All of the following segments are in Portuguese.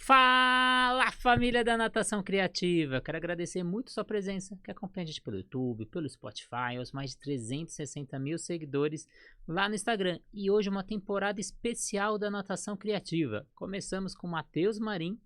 Fala, família da Natação Criativa! Quero agradecer muito sua presença, que acompanha a gente pelo YouTube, pelo Spotify, aos mais de 360 mil seguidores lá no Instagram. E hoje uma temporada especial da Natação Criativa. Começamos com o Matheus Marim,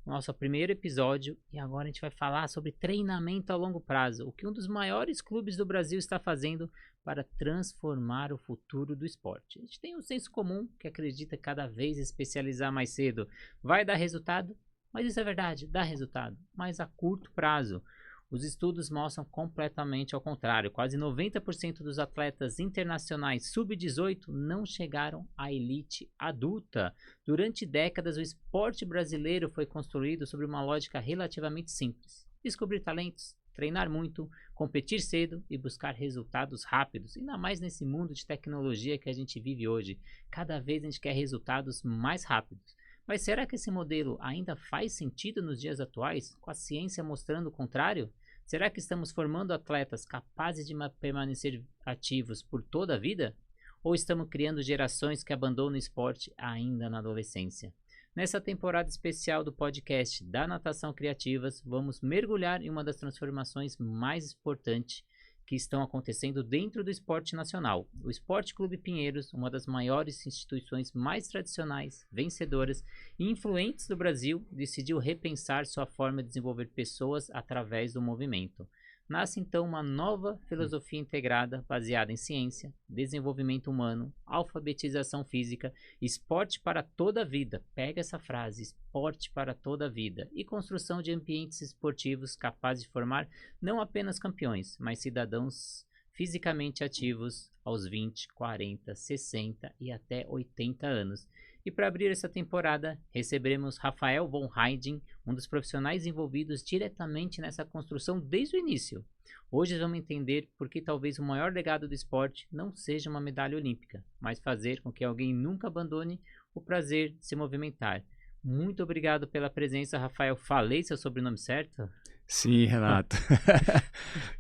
o nosso primeiro episódio, e agora a gente vai falar sobre treinamento a longo prazo, o que um dos maiores clubes do Brasil está fazendo para transformar o futuro do esporte. A gente tem um senso comum que acredita que cada vez especializar mais cedo vai dar resultado, mas isso é verdade, dá resultado, mas a curto prazo. Os estudos mostram completamente ao contrário. Quase 90% dos atletas internacionais sub-18 não chegaram à elite adulta. Durante décadas, o esporte brasileiro foi construído sobre uma lógica relativamente simples: descobrir talentos, treinar muito, competir cedo e buscar resultados rápidos. Ainda mais nesse mundo de tecnologia que a gente vive hoje. Cada vez a gente quer resultados mais rápidos. Mas será que esse modelo ainda faz sentido nos dias atuais, com a ciência mostrando o contrário? Será que estamos formando atletas capazes de permanecer ativos por toda a vida? Ou estamos criando gerações que abandonam o esporte ainda na adolescência? Nessa temporada especial do podcast da Natação Criativas, vamos mergulhar em uma das transformações mais importantes que estão acontecendo dentro do esporte nacional. O Esporte Clube Pinheiros, uma das maiores instituições mais tradicionais, vencedoras e influentes do Brasil, decidiu repensar sua forma de desenvolver pessoas através do movimento. Nasce então uma nova filosofia integrada baseada em ciência, desenvolvimento humano, alfabetização física, esporte para toda a vida. Pega essa frase, esporte para toda a vida, e construção de ambientes esportivos capazes de formar não apenas campeões, mas cidadãos fisicamente ativos aos 20, 40, 60 e até 80 anos. E para abrir essa temporada, receberemos Rafael von Heiding, um dos profissionais envolvidos diretamente nessa construção desde o início. Hoje vamos entender por que talvez o maior legado do esporte não seja uma medalha olímpica, mas fazer com que alguém nunca abandone o prazer de se movimentar. Muito obrigado pela presença, Rafael. Falei seu sobrenome certo? Sim, Renato.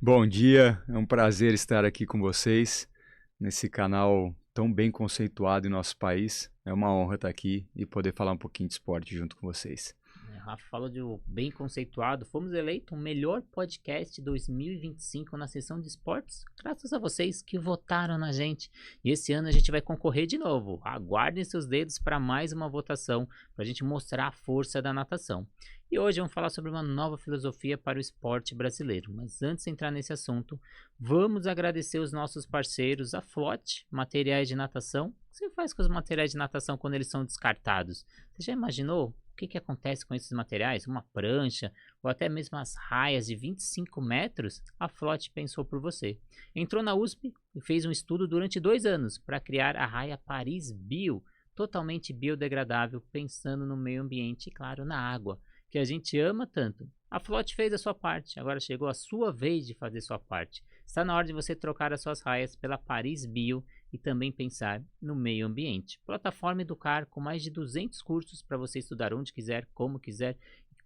Bom dia, é um prazer estar aqui com vocês nesse canal tão bem conceituado em nosso país. É uma honra estar aqui e poder falar um pouquinho de esporte junto com vocês. Rafa fala de bem conceituado. Fomos eleitos o melhor podcast 2025 na seção de esportes, graças a vocês que votaram na gente. E esse ano a gente vai concorrer de novo. Aguardem seus dedos para mais uma votação, para a gente mostrar a força da natação. E hoje vamos falar sobre uma nova filosofia para o esporte brasileiro. Mas antes de entrar nesse assunto, vamos agradecer os nossos parceiros, a Flote, materiais de natação. O que você faz com os materiais de natação quando eles são descartados? Você já imaginou? O que acontece com esses materiais? Uma prancha ou até mesmo as raias de 25 metros? A Flote pensou por você. Entrou na USP e fez um estudo durante 2 anos para criar a raia Paris Bio, totalmente biodegradável, pensando no meio ambiente e, claro, na água, que a gente ama tanto. A Flote fez a sua parte, agora chegou a sua vez de fazer sua parte. Está na hora de você trocar as suas raias pela Paris Bio e também pensar no meio ambiente. Plataforma Educar, com mais de 200 cursos para você estudar onde quiser, como quiser,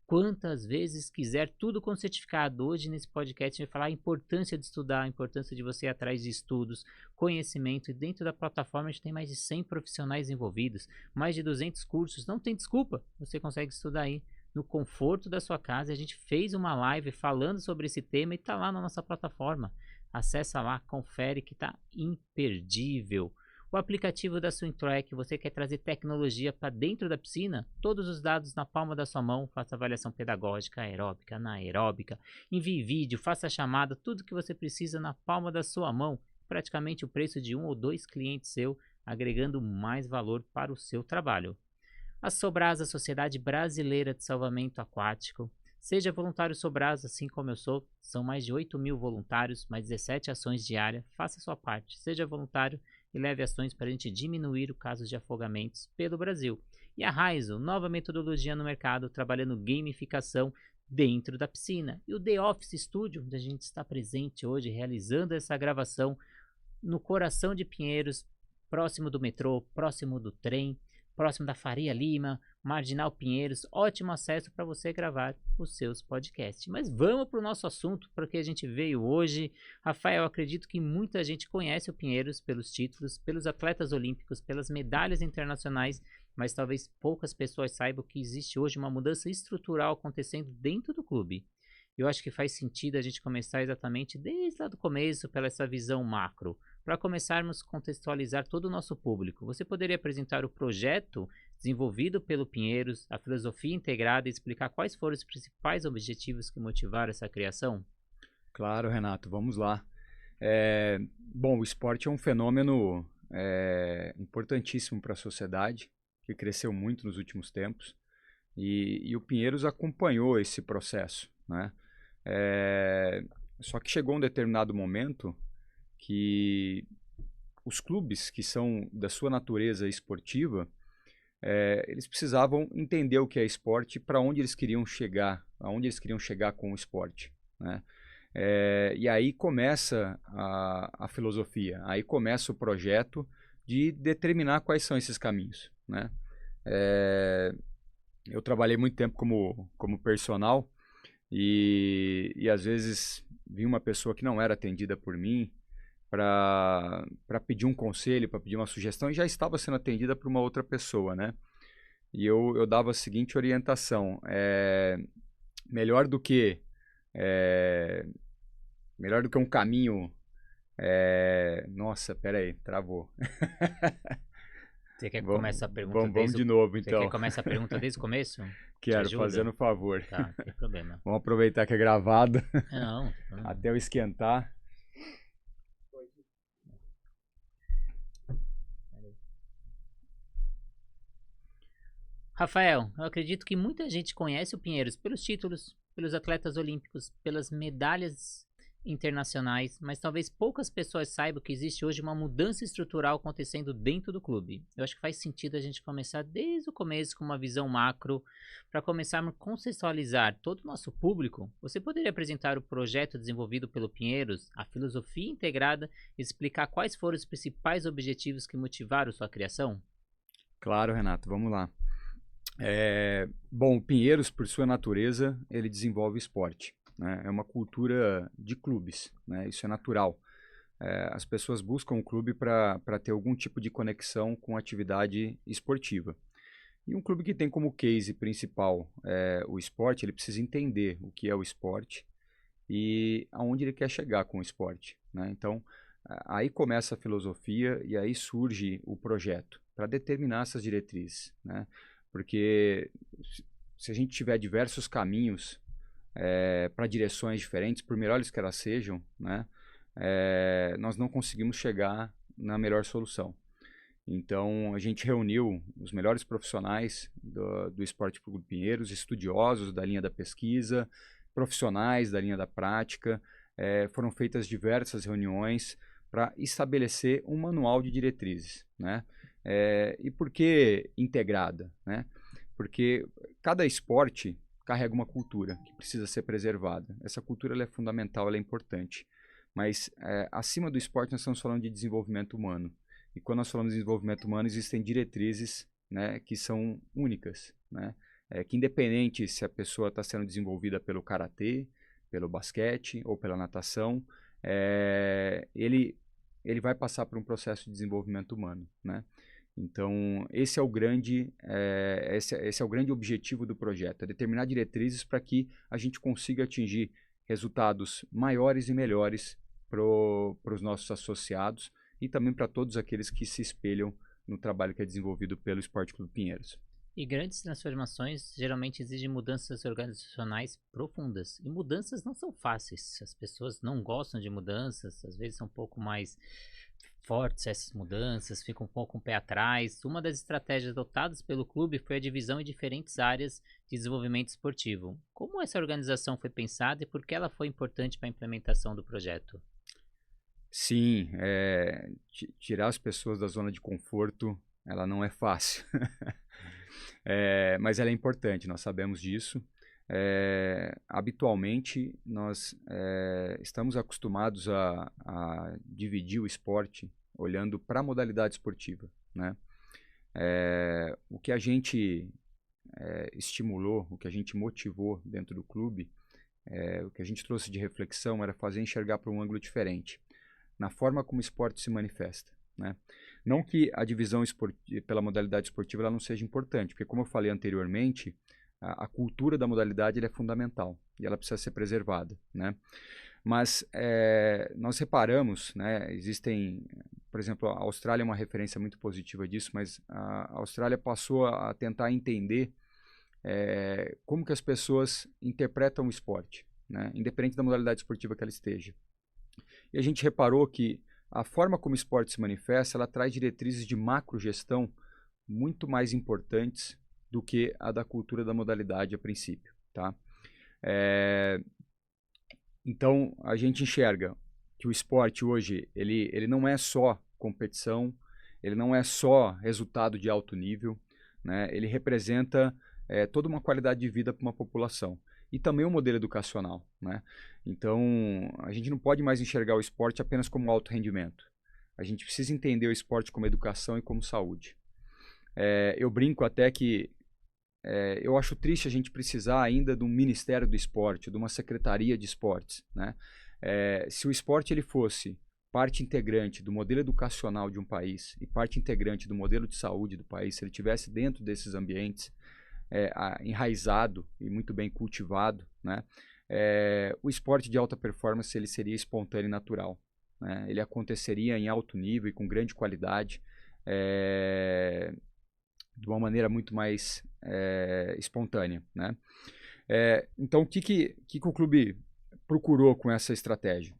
quantas vezes quiser, tudo com certificado. Hoje nesse podcast a gente vai falar a importância de estudar, a importância de você ir atrás de estudos, conhecimento, e dentro da plataforma a gente tem mais de 100 profissionais envolvidos, mais de 200 cursos, não tem desculpa, você consegue estudar aí no conforto da sua casa. A gente fez uma live falando sobre esse tema e está lá na nossa plataforma. Acessa lá, confere que está imperdível. O aplicativo da SwimTrack, você quer trazer tecnologia para dentro da piscina? Todos os dados na palma da sua mão, faça avaliação pedagógica, aeróbica, anaeróbica, envie vídeo, faça chamada, tudo que você precisa na palma da sua mão. Praticamente o preço de 1 ou 2 clientes seu, agregando mais valor para o seu trabalho. A Sobrasa, Sociedade Brasileira de Salvamento Aquático. Seja voluntário Sobrasa, assim como eu sou. São mais de 8 mil voluntários, mais 17 ações diárias. Faça a sua parte, seja voluntário e leve ações para a gente diminuir o caso de afogamentos pelo Brasil. E a Raizo, nova metodologia no mercado, trabalhando gamificação dentro da piscina. E o The Office Studio, onde a gente está presente hoje, realizando essa gravação no coração de Pinheiros, próximo do metrô, próximo do trem, próximo da Faria Lima, Marginal Pinheiros. Ótimo acesso para você gravar os seus podcasts. Mas vamos para o nosso assunto, para o que a gente veio hoje. Rafael, acredito que muita gente conhece o Pinheiros pelos títulos, pelos atletas olímpicos, pelas medalhas internacionais mas talvez poucas pessoas saibam que existe hoje uma mudança estrutural acontecendo dentro do clube. Eu acho que faz sentido a gente começar exatamente desde lá do começo, pela essa visão macro, para começarmos a contextualizar todo o nosso público. Você poderia apresentar o projeto desenvolvido pelo Pinheiros, a filosofia integrada e explicar quais foram os principais objetivos que motivaram essa criação? Claro, Renato, vamos lá. Bom, o esporte é um fenômeno importantíssimo para a sociedade, que cresceu muito nos últimos tempos, e o Pinheiros acompanhou esse processo, né? Só que chegou um determinado momento que os clubes que são da sua natureza esportiva, eles precisavam entender o que é esporte e para onde eles queriam chegar, aonde eles queriam chegar com o esporte, né? E aí começa a filosofia, aí começa o projeto de determinar quais são esses caminhos, né? Eu trabalhei muito tempo como personal e às vezes vinha uma pessoa que não era atendida por mim para pedir um conselho, para pedir uma sugestão e já estava sendo atendida por uma outra pessoa, né? E eu dava a seguinte orientação: melhor do que é, melhor do que um caminho. Nossa, peraí, travou. Você quer que Vamos, comece a pergunta vamos desde de novo, Você quer então. que comece a pergunta desde o começo? Te Quero, ajuda? fazendo um favor. Tá, não tem problema. Vamos aproveitar que é gravado Não, tem problema. até eu esquentar. Rafael, eu acredito que muita gente conhece o Pinheiros pelos títulos, pelos atletas olímpicos, pelas medalhas internacionais, mas talvez poucas pessoas saibam que existe hoje uma mudança estrutural acontecendo dentro do clube. Eu acho que faz sentido a gente começar desde o começo com uma visão macro, para começarmos a contextualizar todo o nosso público. Você poderia apresentar o projeto desenvolvido pelo Pinheiros, a filosofia integrada, e explicar quais foram os principais objetivos que motivaram sua criação? Claro, Renato, vamos lá. Bom, o Pinheiros, por sua natureza, ele desenvolve esporte, né? É uma cultura de clubes, né? Isso é natural. As pessoas buscam o clube para ter algum tipo de conexão com atividade esportiva. E um clube que tem como case principal o esporte, ele precisa entender o que é o esporte e aonde ele quer chegar com o esporte, né? Então, aí começa a filosofia e aí surge o projeto para determinar essas diretrizes, né? Porque se a gente tiver diversos caminhos para direções diferentes, por melhores que elas sejam, né, nós não conseguimos chegar na melhor solução. Então, a gente reuniu os melhores profissionais do Esporte Clube Pinheiros, estudiosos da linha da pesquisa, profissionais da linha da prática. Foram feitas diversas reuniões para estabelecer um manual de diretrizes, né? E por que integrada, né? Porque cada esporte carrega uma cultura que precisa ser preservada. Essa cultura ela é fundamental, ela é importante. Mas acima do esporte nós estamos falando de desenvolvimento humano. E quando nós falamos de desenvolvimento humano, existem diretrizes, né, que são únicas, né? Que independente se a pessoa está sendo desenvolvida pelo karatê, pelo basquete ou pela natação, ele vai passar por um processo de desenvolvimento humano, né? Então, esse é o grande objetivo do projeto, é determinar diretrizes para que a gente consiga atingir resultados maiores e melhores para os nossos associados e também para todos aqueles que se espelham no trabalho que é desenvolvido pelo Esporte Clube Pinheiros. E grandes transformações geralmente exigem mudanças organizacionais profundas. E mudanças não são fáceis. As pessoas não gostam de mudanças, às vezes são um pouco mais fortes essas mudanças, ficam um pouco um pé atrás. Uma das estratégias adotadas pelo clube foi a divisão em diferentes áreas de desenvolvimento esportivo. Como essa organização foi pensada e por que ela foi importante para a implementação do projeto? Sim, tirar as pessoas da zona de conforto, ela não é fácil. Mas ela é importante, nós sabemos disso. Habitualmente, nós estamos acostumados a dividir o esporte olhando para a modalidade esportiva, né? O que a gente estimulou, o que a gente motivou dentro do clube, o que a gente trouxe de reflexão era fazer enxergar por um ângulo diferente, na forma como o esporte se manifesta, né? Não que a divisão pela modalidade esportiva ela não seja importante, porque como eu falei anteriormente, a cultura da modalidade ela é fundamental e ela precisa ser preservada, né? Mas nós reparamos, né, existem, por exemplo, a Austrália é uma referência muito positiva disso, mas a Austrália passou a tentar entender como que as pessoas interpretam o esporte, né, independente da modalidade esportiva que ela esteja. E a gente reparou que a forma como o esporte se manifesta, ela traz diretrizes de macrogestão muito mais importantes do que a da cultura da modalidade a princípio, tá? Então, a gente enxerga que o esporte hoje, ele não é só competição, ele não é só resultado de alto nível, né? Ele representa toda uma qualidade de vida para uma população. E também um modelo educacional, né? Então, a gente não pode mais enxergar o esporte apenas como alto rendimento. A gente precisa entender o esporte como educação e como saúde. Eu brinco até que eu acho triste a gente precisar ainda de um Ministério do Esporte, de uma Secretaria de Esportes, né? Se o esporte ele fosse parte integrante do modelo educacional de um país e parte integrante do modelo de saúde do país, se ele estivesse dentro desses ambientes, enraizado e muito bem cultivado, né? O esporte de alta performance ele seria espontâneo e natural, né? Ele aconteceria em alto nível e com grande qualidade, de uma maneira muito mais espontânea, né? Então, o que o clube procurou com essa estratégia?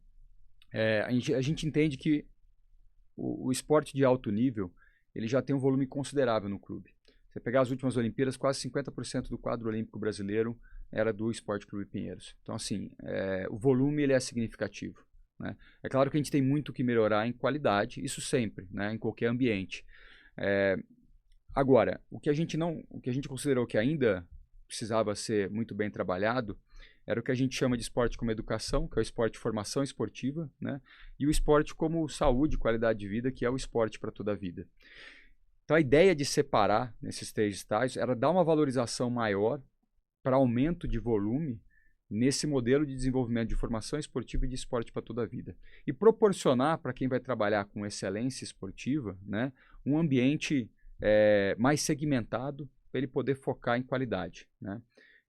A gente entende que o esporte de alto nível ele já tem um volume considerável no clube. Você pegar as últimas Olimpíadas, quase 50% do quadro olímpico brasileiro era do Esporte Clube Pinheiros. Então, assim, o volume ele é significativo, né? É claro que a gente tem muito que melhorar em qualidade, isso sempre, né? Em qualquer ambiente. Agora, o que a gente considerou que ainda precisava ser muito bem trabalhado era o que a gente chama de esporte como educação, que é o esporte de formação esportiva, né? E o esporte como saúde, qualidade de vida, que é o esporte para toda a vida. Então, a ideia de separar nesses 3 estágios era dar uma valorização maior para aumento de volume nesse modelo de desenvolvimento de formação esportiva e de esporte para toda a vida. E proporcionar para quem vai trabalhar com excelência esportiva, né, um ambiente mais segmentado para ele poder focar em qualidade, né?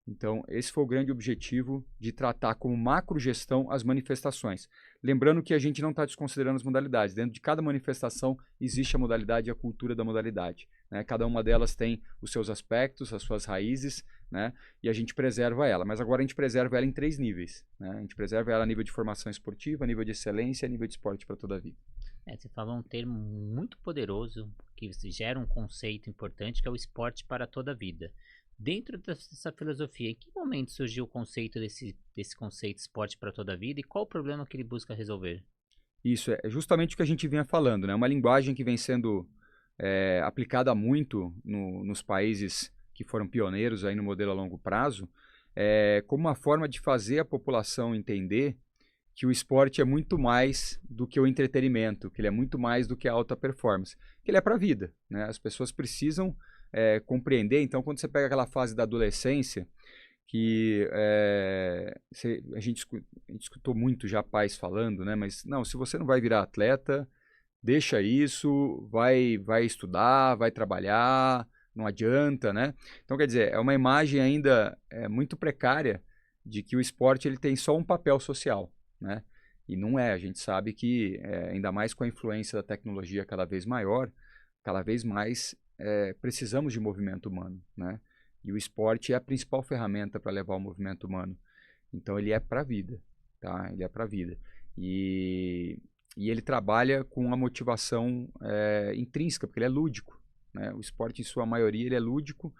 Então, esse foi o grande objetivo de tratar como macrogestão as manifestações. Lembrando que a gente não está desconsiderando as modalidades. Dentro de cada manifestação existe a modalidade e a cultura da modalidade, né? Cada uma delas tem os seus aspectos, as suas raízes, né? E a gente preserva ela. Mas agora a gente preserva ela em 3 níveis, né? A gente preserva ela a nível de formação esportiva, a nível de excelência e a nível de esporte para toda a vida. Você falou um termo muito poderoso que gera um conceito importante que é o esporte para toda a vida. Dentro dessa filosofia, em que momento surgiu o conceito desse conceito esporte para toda a vida e qual o problema que ele busca resolver? Isso é justamente o que a gente vinha falando, né? Uma linguagem que vem sendo aplicada muito nos países que foram pioneiros aí no modelo a longo prazo, como uma forma de fazer a população entender que o esporte é muito mais do que o entretenimento, que ele é muito mais do que a alta performance, que ele é para a vida, né? As pessoas precisam compreender. Então, quando você pega aquela fase da adolescência, que a gente escutou muito já pais falando, né? Mas não, se você não vai virar atleta, deixa isso, vai estudar, vai trabalhar, não adianta, né? Então, quer dizer, é uma imagem ainda muito precária de que o esporte ele tem só um papel social, né? E não é, a gente sabe que, ainda mais com a influência da tecnologia cada vez maior, cada vez mais precisamos de movimento humano, né? E o esporte é a principal ferramenta para levar o movimento humano. Então ele é para a vida, tá? Ele é para a vida. E ele trabalha com a motivação intrínseca, porque ele é lúdico, né? O esporte, em sua maioria, ele é lúdico.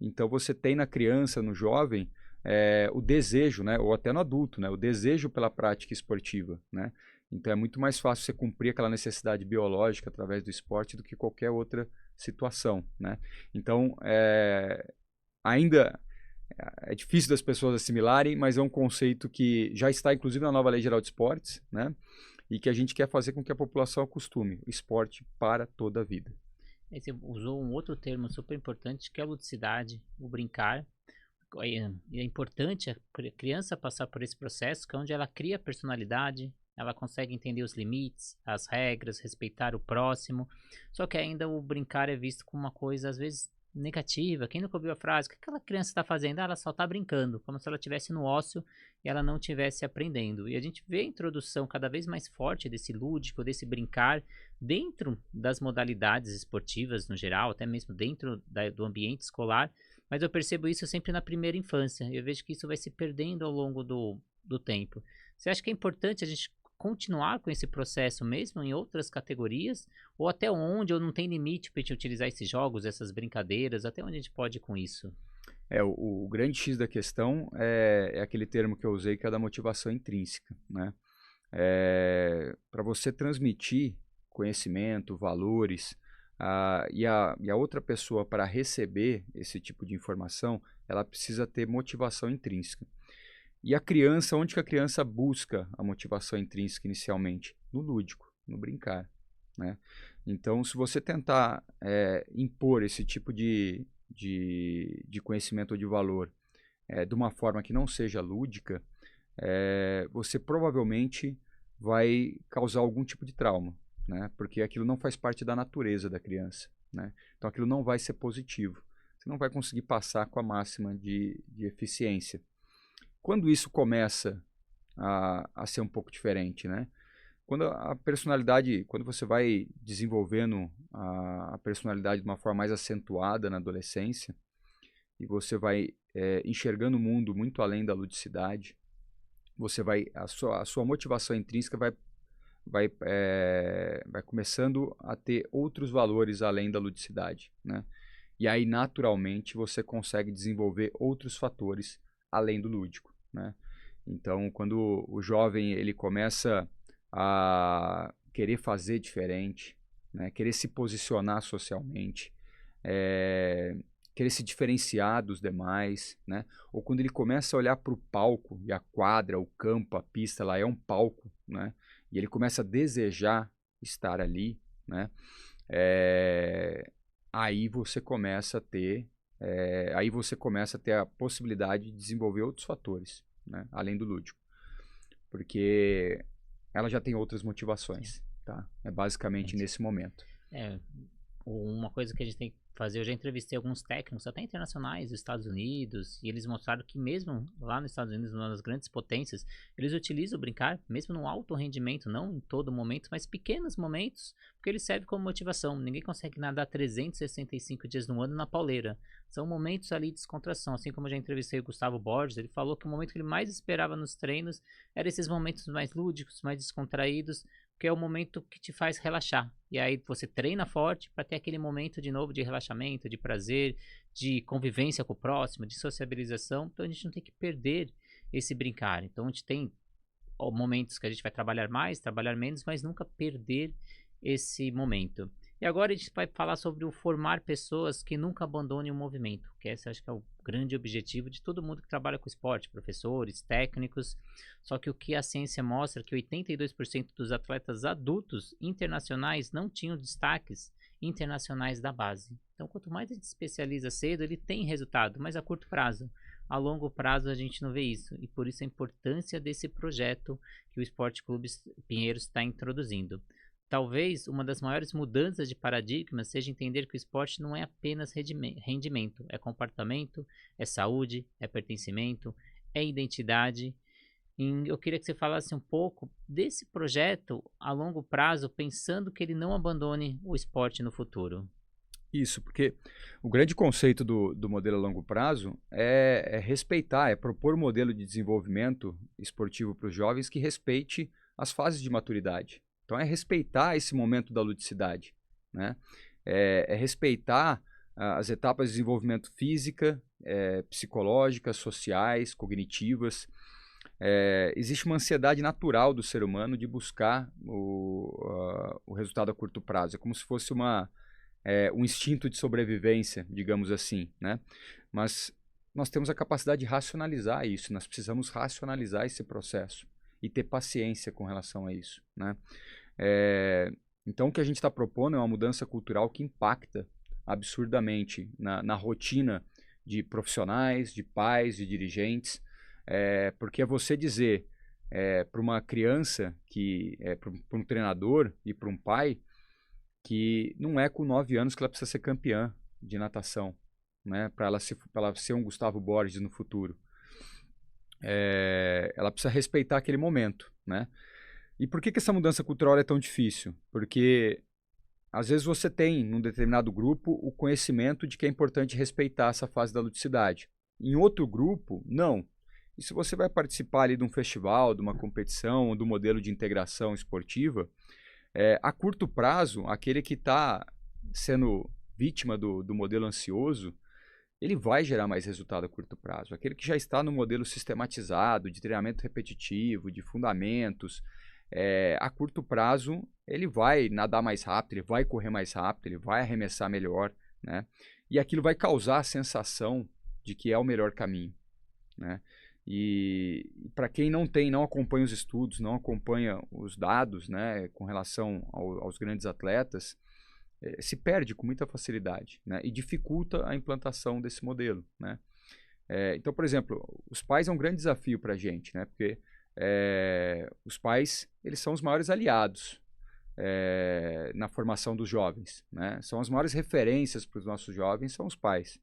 Então você tem na criança, no jovem, o desejo, né? Ou até no adulto, né? O desejo pela prática esportiva, né? Então é muito mais fácil você cumprir aquela necessidade biológica através do esporte do que qualquer outra situação, né? Então, ainda é difícil das pessoas assimilarem, mas é um conceito que já está inclusive na nova Lei Geral de Esportes, né? E que a gente quer fazer com que a população acostume o esporte para toda a vida. Você usou um outro termo super importante que é a ludicidade, o brincar. É importante a criança passar por esse processo, que é onde ela cria personalidade, ela consegue entender os limites, as regras, respeitar o próximo. Só que ainda o brincar é visto como uma coisa, às vezes, negativa. Quem nunca ouviu a frase, o que aquela criança está fazendo? Ah, ela só está brincando, como se ela estivesse no ócio e ela não estivesse aprendendo. E a gente vê a introdução cada vez mais forte desse lúdico, desse brincar, dentro das modalidades esportivas no geral, até mesmo dentro do ambiente escolar, mas eu percebo isso sempre na primeira infância. Eu vejo que isso vai se perdendo ao longo do tempo. Você acha que é importante a gente continuar com esse processo mesmo em outras categorias? Ou até onde, ou não tem limite para a gente utilizar esses jogos, essas brincadeiras? Até onde a gente pode ir com isso? O grande X da questão é aquele termo que eu usei, que é da motivação intrínseca, né? Para você transmitir conhecimento, valores, e a outra pessoa, para receber esse tipo de informação, ela precisa ter motivação intrínseca. E a criança, onde que a criança busca a motivação intrínseca inicialmente? No lúdico, no brincar, né? Então, se você tentar impor esse tipo de conhecimento ou de valor de uma forma que não seja lúdica, você provavelmente vai causar algum tipo de trauma, né? Porque aquilo não faz parte da natureza da criança, né? Então, aquilo não vai ser positivo. Você não vai conseguir passar com a máxima de eficiência. Quando isso começa a ser um pouco diferente, né? Quando você vai desenvolvendo a personalidade de uma forma mais acentuada na adolescência, e você vai enxergando o mundo muito além da ludicidade, a sua motivação intrínseca vai começando a ter outros valores além da ludicidade, né? E aí, naturalmente, você consegue desenvolver outros fatores além do lúdico, né? Então, quando o jovem ele começa a querer fazer diferente, né? Querer se posicionar socialmente, querer se diferenciar dos demais, né? Ou quando ele começa a olhar para o palco, e a quadra, o campo, a pista lá é um palco, né? E ele começa a desejar estar ali, né? Aí você começa a ter a possibilidade de desenvolver outros fatores, né? Além do lúdico, porque ela já tem outras motivações, tá? É basicamente nesse momento. Uma coisa que a gente tem que fazer, eu já entrevistei alguns técnicos, até internacionais, dos Estados Unidos, e eles mostraram que mesmo lá nos Estados Unidos, uma das grandes potências, eles utilizam o brincar, mesmo no alto rendimento, não em todo momento, mas pequenos momentos, porque ele serve como motivação. Ninguém consegue nadar 365 dias no ano na pauleira. São momentos ali de descontração, assim como eu já entrevistei o Gustavo Borges, ele falou que o momento que ele mais esperava nos treinos eram esses momentos mais lúdicos, mais descontraídos, que é o momento que te faz relaxar. E aí você treina forte para ter aquele momento de novo de relaxamento, de prazer, de convivência com o próximo, de sociabilização. Então a gente não tem que perder esse brincar. Então a gente tem momentos que a gente vai trabalhar mais, trabalhar menos, mas nunca perder esse momento. E agora a gente vai falar sobre o formar pessoas que nunca abandonem o movimento, que esse acho que é o grande objetivo de todo mundo que trabalha com esporte, professores, técnicos. Só que o que a ciência mostra é que 82% dos atletas adultos internacionais não tinham destaques internacionais da base. Então, quanto mais a gente especializa cedo, ele tem resultado, mas a curto prazo. A longo prazo a gente não vê isso, e por isso a importância desse projeto que o Esporte Clube Pinheiros está introduzindo. Talvez uma das maiores mudanças de paradigma seja entender que o esporte não é apenas rendimento, é comportamento, é saúde, é pertencimento, é identidade. E eu queria que você falasse um pouco desse projeto a longo prazo, pensando que ele não abandone o esporte no futuro. Isso, porque o grande conceito do modelo a longo prazo é respeitar, é propor um modelo de desenvolvimento esportivo para os jovens que respeite as fases de maturidade. Então, é respeitar esse momento da ludicidade, né? É respeitar as etapas de desenvolvimento física, psicológicas, sociais, cognitivas. Existe uma ansiedade natural do ser humano de buscar o resultado a curto prazo. É como se fosse um instinto de sobrevivência, digamos assim, né? Mas nós temos a capacidade de racionalizar isso, nós precisamos racionalizar esse processo e ter paciência com relação a isso, né? Então, o que a gente está propondo é uma mudança cultural que impacta absurdamente na rotina de profissionais, de pais, de dirigentes, porque é você dizer, para uma criança, para um treinador e para um pai, que não é com 9 anos que ela precisa ser campeã de natação, né? Para ela ser um Gustavo Borges no futuro. Ela precisa respeitar aquele momento, né? E por que essa mudança cultural é tão difícil? Porque às vezes você tem, num determinado grupo, o conhecimento de que é importante respeitar essa fase da ludicidade. Em outro grupo, não. E se você vai participar ali de um festival, de uma competição, do modelo de integração esportiva, a curto prazo, aquele que está sendo vítima do modelo ansioso, ele vai gerar mais resultado a curto prazo. Aquele que já está no modelo sistematizado, de treinamento repetitivo, de fundamentos, a curto prazo, ele vai nadar mais rápido, ele vai correr mais rápido, ele vai arremessar melhor, né? E aquilo vai causar a sensação de que é o melhor caminho, né? E para quem não acompanha os estudos, não acompanha os dados, né, com relação aos grandes atletas, se perde com muita facilidade, né, e dificulta a implantação desse modelo, né? Então, por exemplo, os pais é um grande desafio para a gente, né, porque os pais, eles são os maiores aliados na formação dos jovens, né? São as maiores referências para os nossos jovens, são os pais.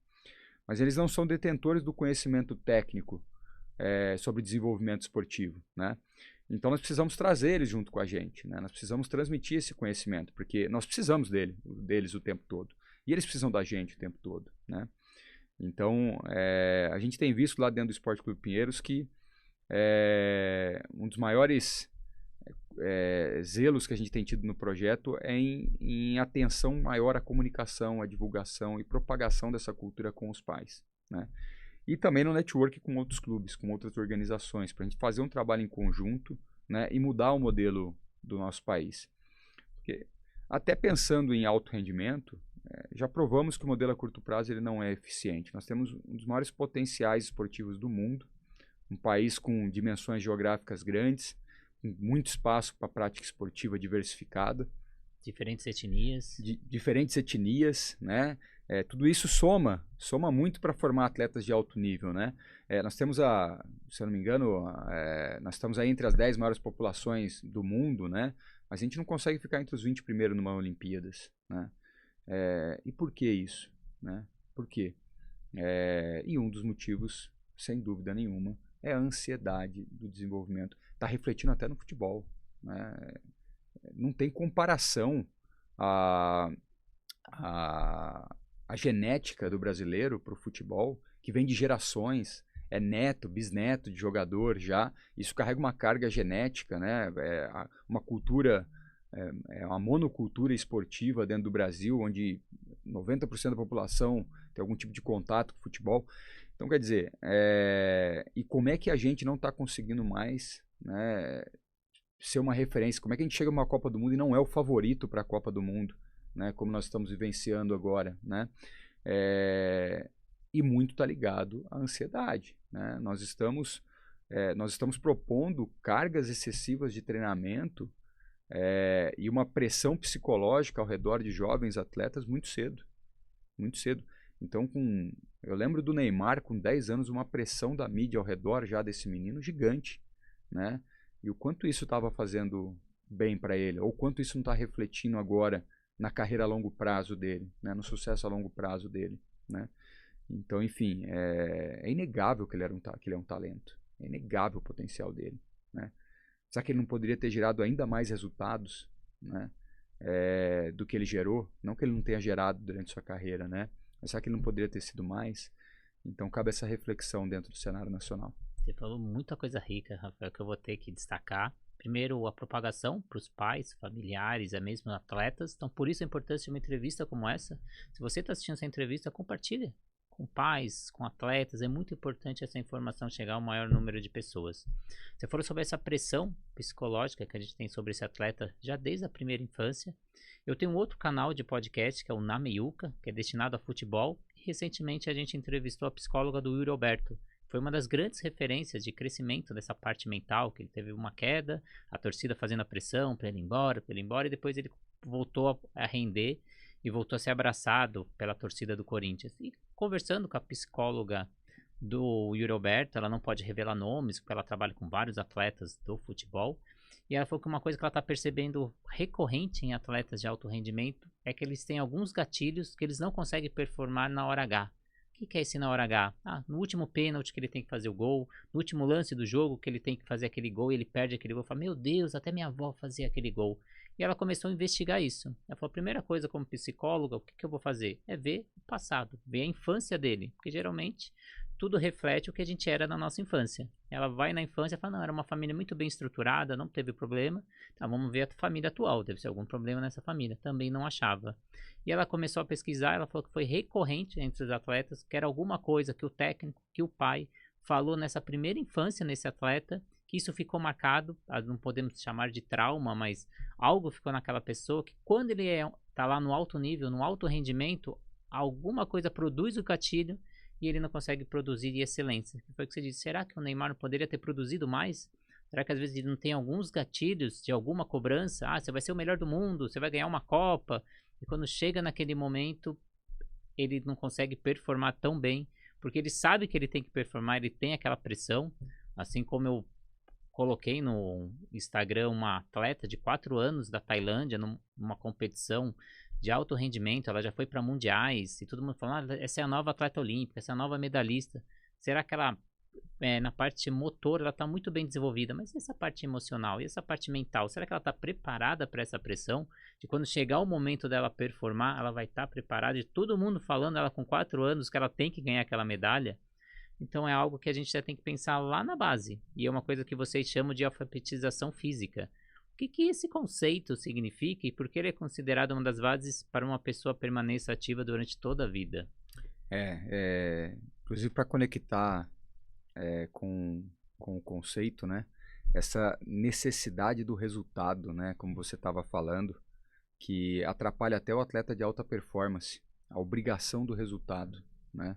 Mas eles não são detentores do conhecimento técnico sobre desenvolvimento esportivo, né? Então nós precisamos trazer eles junto com a gente, né? Nós precisamos transmitir esse conhecimento, porque nós precisamos deles o tempo todo. E eles precisam da gente o tempo todo, né? Então, a gente tem visto lá dentro do Esporte Clube Pinheiros que um dos maiores zelos que a gente tem tido no projeto é em atenção maior à comunicação, à divulgação e propagação dessa cultura com os pais, né? E também no network com outros clubes, com outras organizações, para a gente fazer um trabalho em conjunto, né, e mudar o modelo do nosso país. Porque até pensando em alto rendimento, já provamos que o modelo a curto prazo ele não é eficiente. Nós temos um dos maiores potenciais esportivos do mundo, um país com dimensões geográficas grandes, com muito espaço para prática esportiva diversificada. Diferentes etnias. Diferentes etnias, né? Tudo isso soma muito para formar atletas de alto nível, né? Nós temos se eu não me engano, nós estamos aí entre as 10 maiores populações do mundo, né? Mas a gente não consegue ficar entre os 20 primeiros numa Olimpíadas, né? E por que isso, né? Por quê? E um dos motivos, sem dúvida nenhuma, é a ansiedade do desenvolvimento. Está refletindo até no futebol, né? Não tem comparação a genética do brasileiro para o futebol, que vem de gerações, é neto, bisneto de jogador já. Isso carrega uma carga genética, né? Uma cultura, uma monocultura esportiva dentro do Brasil, onde 90% da população tem algum tipo de contato com o futebol. Então, quer dizer, e como é que a gente não está conseguindo mais, né, ser uma referência? Como é que a gente chega numa Copa do Mundo e não é o favorito para a Copa do Mundo, né, como nós estamos vivenciando agora, né? E muito está ligado à ansiedade, né? Nós estamos propondo cargas excessivas de treinamento e uma pressão psicológica ao redor de jovens atletas muito cedo, muito cedo. Então, eu lembro do Neymar com 10 anos, uma pressão da mídia ao redor já desse menino gigante, né? E o quanto isso estava fazendo bem para ele, ou quanto isso não está refletindo agora na carreira a longo prazo dele, né? No sucesso a longo prazo dele, né? Então, enfim, é inegável que ele é um talento, é inegável o potencial dele, né? Será que ele não poderia ter gerado ainda mais resultados, né, do que ele gerou? Não que ele não tenha gerado durante sua carreira, né? Mas será que ele não poderia ter sido mais? Então, cabe essa reflexão dentro do cenário nacional. Você falou muita coisa rica, Rafael, que eu vou ter que destacar. Primeiro, a propagação para os pais, familiares, mesmo atletas. Então, por isso a importância de uma entrevista como essa. Se você está assistindo essa entrevista, compartilha com pais, com atletas. É muito importante essa informação chegar ao maior número de pessoas. Você falou sobre essa pressão psicológica que a gente tem sobre esse atleta já desde a primeira infância. Eu tenho um outro canal de podcast, que é o Na Meiuca, que é destinado a futebol. E recentemente a gente entrevistou a psicóloga do Yuri Alberto. Foi uma das grandes referências de crescimento dessa parte mental, que ele teve uma queda, a torcida fazendo a pressão para ele ir embora, e depois ele voltou a render e voltou a ser abraçado pela torcida do Corinthians. E conversando com a psicóloga do Yuri Alberto, ela não pode revelar nomes, porque ela trabalha com vários atletas do futebol. E ela falou que uma coisa que ela está percebendo recorrente em atletas de alto rendimento é que eles têm alguns gatilhos que eles não conseguem performar na hora H. O que é esse na hora H? No último pênalti que ele tem que fazer o gol, no último lance do jogo que ele tem que fazer aquele gol e ele perde aquele gol. Fala, meu Deus, até minha avó fazia aquele gol. E ela começou a investigar isso. Ela falou, a primeira coisa como psicóloga, o que eu vou fazer? É ver o passado, ver a infância dele. Porque geralmente tudo reflete o que a gente era na nossa infância. Ela vai na infância e fala, não, era uma família muito bem estruturada, não teve problema. Tá, vamos ver a família atual, deve ser algum problema nessa família. Também não achava. E ela começou a pesquisar, ela falou que foi recorrente entre os atletas, que era alguma coisa que o técnico, que o pai falou nessa primeira infância nesse atleta, que isso ficou marcado, não podemos chamar de trauma, mas algo ficou naquela pessoa, que quando ele tá lá no alto nível, no alto rendimento, alguma coisa produz o gatilho e ele não consegue produzir de excelência. Foi o que você disse, será que o Neymar não poderia ter produzido mais? Será que às vezes ele não tem alguns gatilhos de alguma cobrança? Você vai ser o melhor do mundo, você vai ganhar uma Copa. E quando chega naquele momento, ele não consegue performar tão bem, porque ele sabe que ele tem que performar, ele tem aquela pressão. Assim como eu coloquei no Instagram uma atleta de 4 anos da Tailândia, numa competição de alto rendimento, ela já foi para mundiais, e todo mundo falando, essa é a nova atleta olímpica, essa é a nova medalhista. Será que ela, na parte motor, ela está muito bem desenvolvida, mas e essa parte emocional, e essa parte mental, será que ela está preparada para essa pressão? De quando chegar o momento dela performar, ela vai estar preparada, de todo mundo falando, ela com 4 anos, que ela tem que ganhar aquela medalha. Então é algo que a gente já tem que pensar lá na base, e é uma coisa que vocês chamam de alfabetização física. O que esse conceito significa e por que ele é considerado uma das bases para uma pessoa permaneça ativa durante toda a vida? Inclusive para conectar com o conceito, né? Essa necessidade do resultado, né? Como você estava falando, que atrapalha até o atleta de alta performance, a obrigação do resultado, né?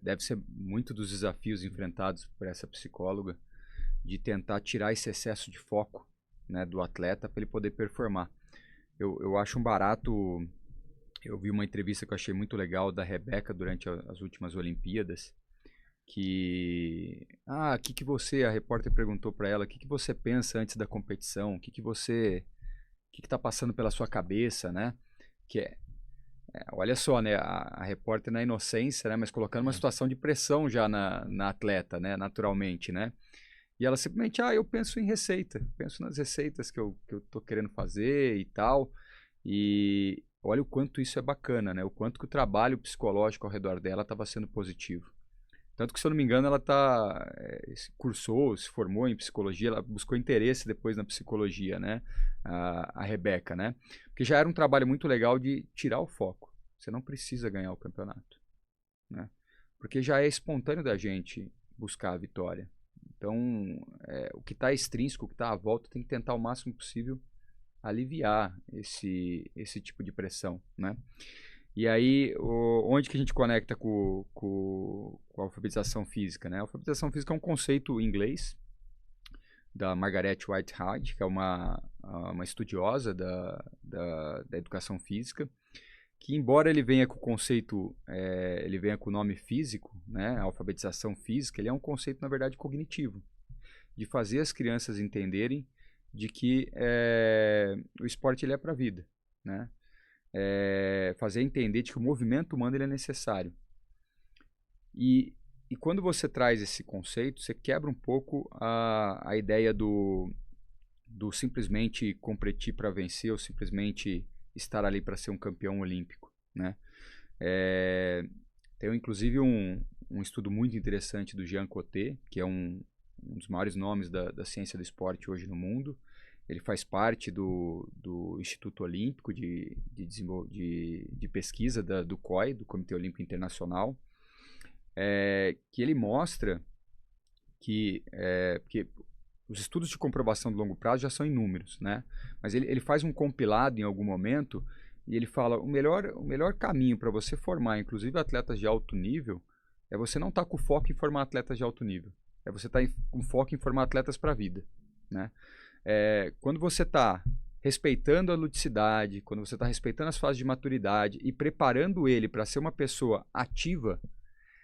Deve ser muito dos desafios enfrentados por essa psicóloga, de tentar tirar esse excesso de foco, né, do atleta para ele poder performar. Eu acho um barato. Eu vi uma entrevista que eu achei muito legal da Rebeca durante as últimas Olimpíadas, que a repórter perguntou para ela, o que você pensa antes da competição, o que está passando pela sua cabeça, né? Olha só, né, a repórter na inocência, né, mas colocando uma situação de pressão já na atleta, né, naturalmente, né? E ela simplesmente, eu penso em receita, penso nas receitas que eu tô querendo fazer e tal. E olha o quanto isso é bacana, né? O quanto que o trabalho psicológico ao redor dela estava sendo positivo. Tanto que, se eu não me engano, ela cursou, se formou em psicologia, ela buscou interesse depois na psicologia, né? A Rebeca, né? Porque já era um trabalho muito legal de tirar o foco. Você não precisa ganhar o campeonato, né? Porque já é espontâneo da gente buscar a vitória. Então, o que está extrínseco, o que está à volta, tem que tentar o máximo possível aliviar esse tipo de pressão, né? E aí, onde que a gente conecta com a alfabetização física, né? A alfabetização física é um conceito inglês da Margaret Whitehead, que é uma estudiosa da educação física, que, embora ele venha com o conceito, ele venha com o nome físico, né, a alfabetização física, ele é um conceito, na verdade, cognitivo, de fazer as crianças entenderem de que o esporte ele é para a vida, né? Fazer entender de que o movimento humano ele é necessário. E quando você traz esse conceito, você quebra um pouco a ideia do simplesmente competir para vencer ou simplesmente estar ali para ser um campeão olímpico, né? Tem inclusive um estudo muito interessante do Jean Coté, que é um dos maiores nomes da ciência do esporte hoje no mundo. Ele faz parte do Instituto Olímpico de pesquisa do COI, do Comitê Olímpico Internacional, que ele mostra que os estudos de comprovação de longo prazo já são inúmeros, né? Mas ele faz um compilado em algum momento e ele fala o melhor caminho para você formar, inclusive atletas de alto nível, é você não estar com foco em formar atletas de alto nível. É você estar com foco em formar atletas para a vida, né? Quando você está respeitando a ludicidade, quando você está respeitando as fases de maturidade e preparando ele para ser uma pessoa ativa,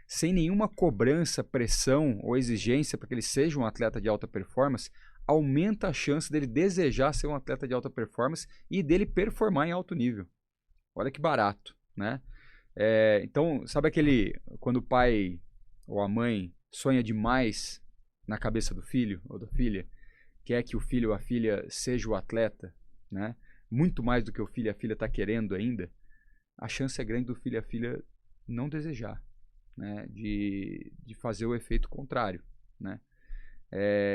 sem nenhuma cobrança, pressão ou exigência para que ele seja um atleta de alta performance, aumenta a chance dele desejar ser um atleta de alta performance e dele performar em alto nível. Olha que barato, né? Então, sabe quando o pai ou a mãe sonha demais na cabeça do filho ou da filha, quer que o filho ou a filha seja o atleta, né? Muito mais do que o filho e a filha está querendo ainda, a chance é grande do filho e a filha não desejar, né? De fazer o efeito contrário, né?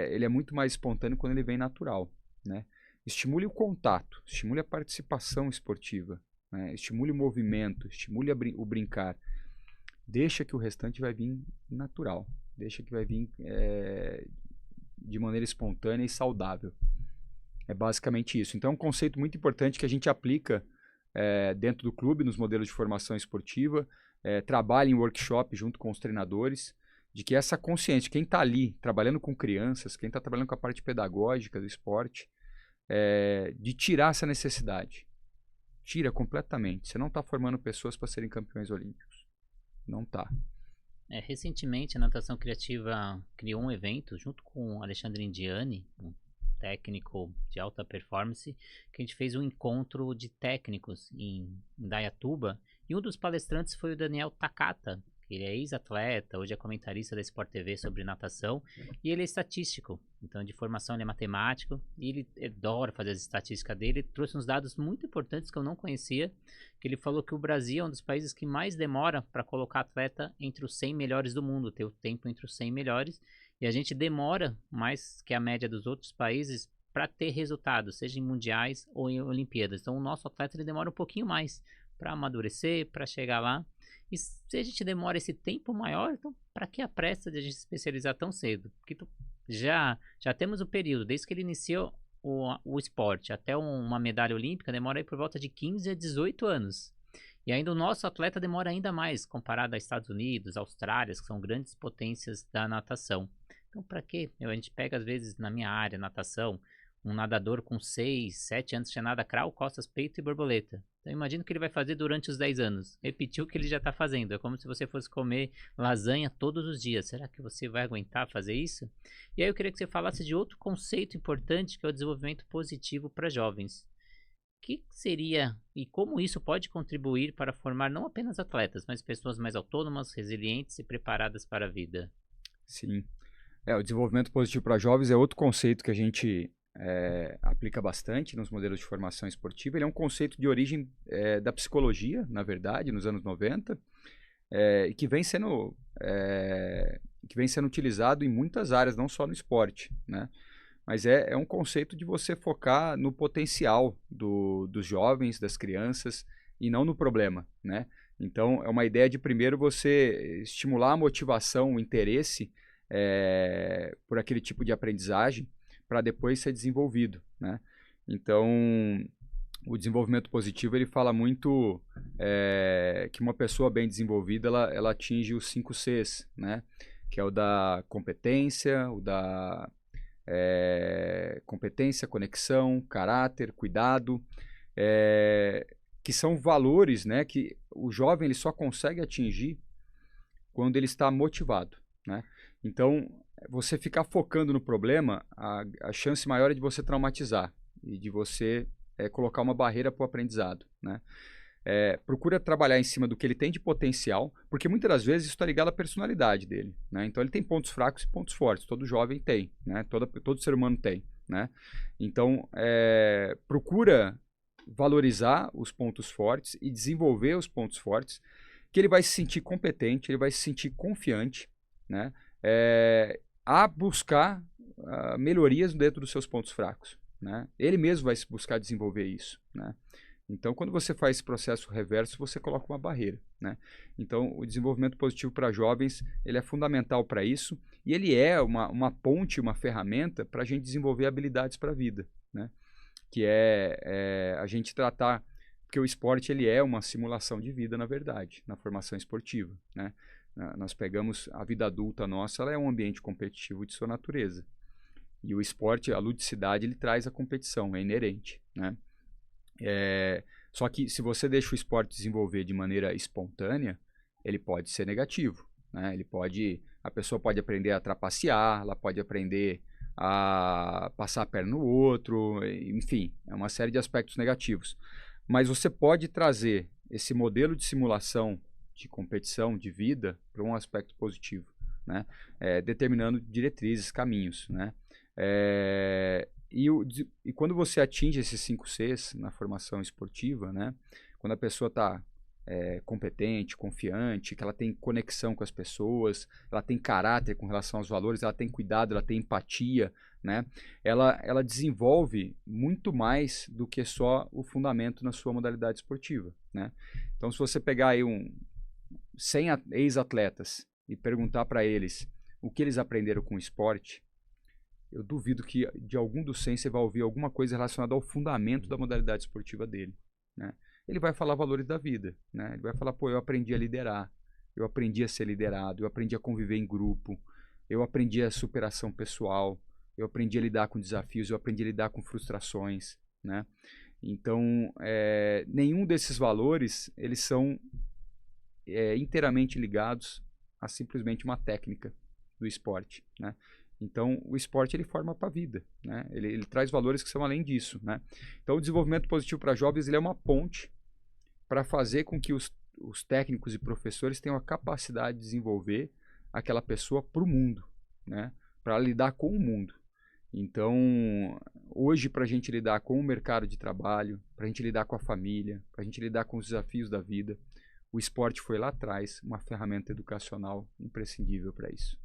Ele é muito mais espontâneo quando ele vem natural, né? Estimule o contato, estimule a participação esportiva, né? Estimule o movimento, estimule o brincar. Deixa que o restante vai vir natural, deixa que vai vir de maneira espontânea e saudável. É basicamente isso. Então é um conceito muito importante que a gente aplica dentro do clube, nos modelos de formação esportiva, trabalha em workshop junto com os treinadores, de que essa consciência, quem está ali trabalhando com crianças, quem está trabalhando com a parte pedagógica do esporte, de tirar essa necessidade. Tira completamente. Você não está formando pessoas para serem campeões olímpicos. Não está. Recentemente, a Natação Criativa criou um evento junto com o Alexandre Indiani, um técnico de alta performance, que a gente fez um encontro de técnicos em Indaiatuba, e um dos palestrantes foi o Daniel Takata, que ele é ex-atleta, hoje é comentarista da Sport TV sobre natação, e ele é estatístico, então de formação ele é matemático, e ele adora fazer as estatísticas dele. Ele trouxe uns dados muito importantes que eu não conhecia, que ele falou que o Brasil é um dos países que mais demora para colocar atleta entre os 100 melhores do mundo, ter o tempo entre os 100 melhores, e a gente demora mais que a média dos outros países para ter resultados, seja em mundiais ou em Olimpíadas. Então o nosso atleta ele demora um pouquinho mais para amadurecer, para chegar lá. E se a gente demora esse tempo maior, então para que a pressa de a gente se especializar tão cedo? Porque já temos o período, desde que ele iniciou o esporte até uma medalha olímpica, demora aí por volta de 15 a 18 anos. E ainda o nosso atleta demora ainda mais, comparado a Estados Unidos, Austrália, que são grandes potências da natação. Então, para quê? A gente pega, às vezes, na minha área, natação, um nadador com 6, 7 anos que nada crawl, costas, peito e borboleta. Então, imagina o que ele vai fazer durante os 10 anos. Repetir o que ele já está fazendo. É como se você fosse comer lasanha todos os dias. Será que você vai aguentar fazer isso? E aí eu queria que você falasse de outro conceito importante, que é o desenvolvimento positivo para jovens. O que seria e como isso pode contribuir para formar não apenas atletas, mas pessoas mais autônomas, resilientes e preparadas para a vida? Sim. O desenvolvimento positivo para jovens é outro conceito que a gente aplica bastante nos modelos de formação esportiva. Ele é um conceito de origem da psicologia, na verdade, nos anos 90, e que vem sendo utilizado em muitas áreas, não só no esporte, né? Mas é um conceito de você focar no potencial dos jovens, das crianças, e não no problema, né? Então, é uma ideia de primeiro você estimular a motivação, o interesse por aquele tipo de aprendizagem, para depois ser desenvolvido, né? Então, o desenvolvimento positivo, ele fala muito que uma pessoa bem desenvolvida, ela atinge os 5 Cs, né? Que é o da competência, competência, conexão, caráter, cuidado, que são valores, né, que o jovem ele só consegue atingir quando ele está motivado, né? Então, você ficar focando no problema, a chance maior é de você traumatizar e de você colocar uma barreira para o aprendizado, né? Procura trabalhar em cima do que ele tem de potencial, porque muitas das vezes isso está ligado à personalidade dele, né? Então ele tem pontos fracos e pontos fortes, todo jovem tem, né? Todo ser humano tem, né? Então procura valorizar os pontos fortes e desenvolver os pontos fortes, que ele vai se sentir competente, ele vai se sentir confiante, né? A buscar melhorias dentro dos seus pontos fracos, né? Ele mesmo vai buscar desenvolver isso, né? Então, quando você faz esse processo reverso, você coloca uma barreira, né? Então, o desenvolvimento positivo para jovens, ele é fundamental para isso, e ele é uma ponte, uma ferramenta para a gente desenvolver habilidades para a vida, né? Que a gente tratar, porque o esporte ele é uma simulação de vida, na verdade, na formação esportiva, né? Nós pegamos a vida adulta nossa, ela é um ambiente competitivo de sua natureza. E o esporte, a ludicidade, ele traz a competição, é inerente, né? Só que se você deixa o esporte desenvolver de maneira espontânea, ele pode ser negativo, né? A pessoa pode aprender a trapacear, ela pode aprender a passar a perna no outro, enfim, é uma série de aspectos negativos. Mas você pode trazer esse modelo de simulação, de competição, de vida, para um aspecto positivo, né? Determinando diretrizes, caminhos, né? E quando você atinge esses 5 Cs na formação esportiva, né? Quando a pessoa está competente, confiante, que ela tem conexão com as pessoas, ela tem caráter com relação aos valores, ela tem cuidado, ela tem empatia, né? Ela desenvolve muito mais do que só o fundamento na sua modalidade esportiva, né? Então, se você pegar aí 100 ex-atletas e perguntar para eles o que eles aprenderam com o esporte, eu duvido que de algum dos 100 você vai ouvir alguma coisa relacionada ao fundamento da modalidade esportiva dele, né? Ele vai falar valores da vida, né? Ele vai falar, pô, eu aprendi a liderar, eu aprendi a ser liderado, eu aprendi a conviver em grupo, eu aprendi a superação pessoal, eu aprendi a lidar com desafios, eu aprendi a lidar com frustrações, né? Então, nenhum desses valores, eles são inteiramente ligados a simplesmente uma técnica do esporte, né? Então, o esporte ele forma para a vida, né? Ele traz valores que são além disso, né? Então, o desenvolvimento positivo para jovens ele é uma ponte para fazer com que os técnicos e professores tenham a capacidade de desenvolver aquela pessoa para o mundo, né? Para lidar com o mundo. Então, hoje, para a gente lidar com o mercado de trabalho, para a gente lidar com a família, para a gente lidar com os desafios da vida, o esporte foi lá atrás uma ferramenta educacional imprescindível para isso.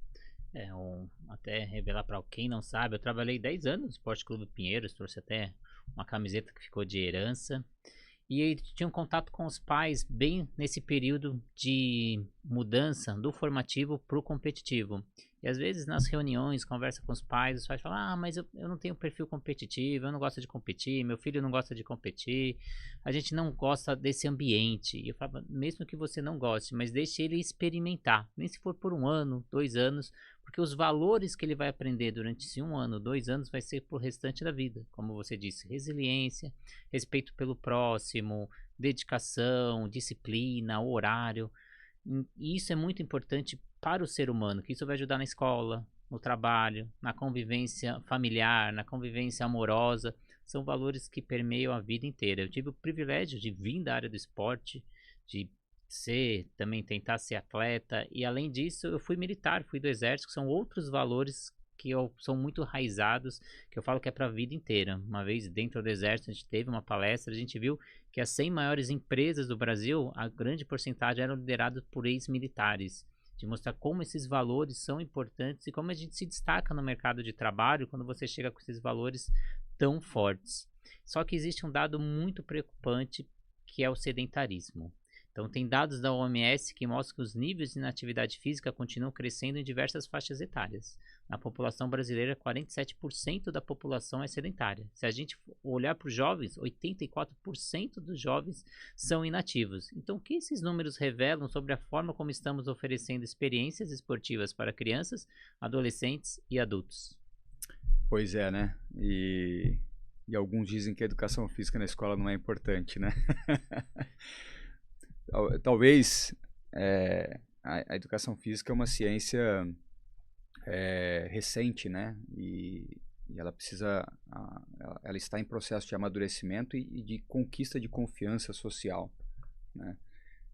Até revelar para quem não sabe, eu trabalhei 10 anos no Esporte Clube Pinheiros, trouxe até uma camiseta que ficou de herança. E aí tinha um contato com os pais bem nesse período de mudança do formativo para o competitivo. E às vezes nas reuniões, conversa com os pais falam, mas eu não tenho perfil competitivo, eu não gosto de competir, meu filho não gosta de competir, a gente não gosta desse ambiente. E eu falo, mesmo que você não goste, mas deixe ele experimentar, nem se for por 1 ano, 2 anos, porque os valores que ele vai aprender durante esse 1 ano, 2 anos, vai ser pro restante da vida. Como você disse, resiliência, respeito pelo próximo, dedicação, disciplina, horário. E isso é muito importante para o ser humano, que isso vai ajudar na escola, no trabalho, na convivência familiar, na convivência amorosa. São valores que permeiam a vida inteira. Eu tive o privilégio de vir da área do esporte, de também tentar ser atleta, e além disso eu fui militar, fui do exército, que são outros valores que são muito enraizados, que eu falo que é para a vida inteira. Uma vez dentro do exército a gente teve uma palestra, a gente viu que as 100 maiores empresas do Brasil, a grande porcentagem eram lideradas por ex-militares, de mostrar como esses valores são importantes e como a gente se destaca no mercado de trabalho quando você chega com esses valores tão fortes. Só que existe um dado muito preocupante, que é o sedentarismo. Então, tem dados da OMS que mostram que os níveis de inatividade física continuam crescendo em diversas faixas etárias. Na população brasileira, 47% da população é sedentária. Se a gente olhar para os jovens, 84% dos jovens são inativos. Então, o que esses números revelam sobre a forma como estamos oferecendo experiências esportivas para crianças, adolescentes e adultos? Pois é, né? E alguns dizem que a educação física na escola não é importante, né? Talvez a educação física é uma ciência recente, né? E ela ela está em processo de amadurecimento e de conquista de confiança social, né?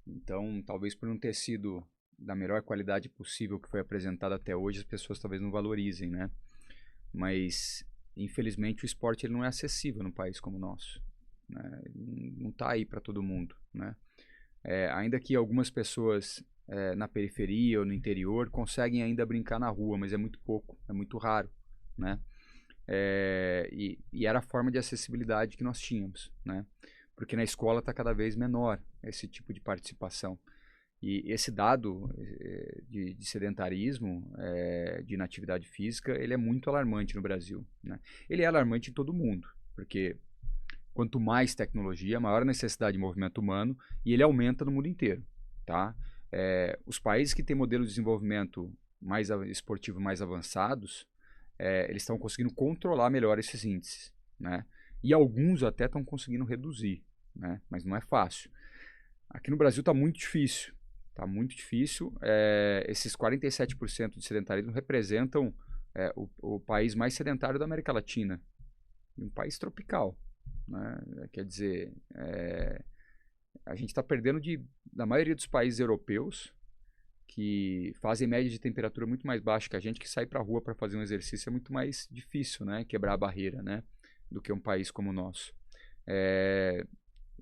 Então, talvez por não ter sido da melhor qualidade possível que foi apresentado até hoje, as pessoas talvez não valorizem, né? Mas, infelizmente, o esporte ele não é acessível num país como o nosso, né? Não está aí para todo mundo, né? Ainda que algumas pessoas na periferia ou no interior conseguem ainda brincar na rua, mas é muito pouco, é muito raro, né? E era a forma de acessibilidade que nós tínhamos, né? Porque na escola está cada vez menor esse tipo de participação. E esse dado de sedentarismo, de inatividade física, ele é muito alarmante no Brasil, né? Ele é alarmante em todo mundo, porque quanto mais tecnologia, maior a necessidade de movimento humano, e ele aumenta no mundo inteiro, tá? Os países que têm modelos de desenvolvimento esportivo mais avançados, eles estão conseguindo controlar melhor esses índices, né? E alguns até estão conseguindo reduzir, né? Mas não é fácil. Aqui no Brasil está muito difícil. Tá muito difícil. Esses 47% de sedentarismo representam o país mais sedentário da América Latina. E um país tropical, né? Quer dizer, a gente está perdendo da maioria dos países europeus, que fazem média de temperatura muito mais baixa que a gente, que sai para a rua para fazer um exercício é muito mais difícil, né? Quebrar a barreira, né? Do que um país como o nosso.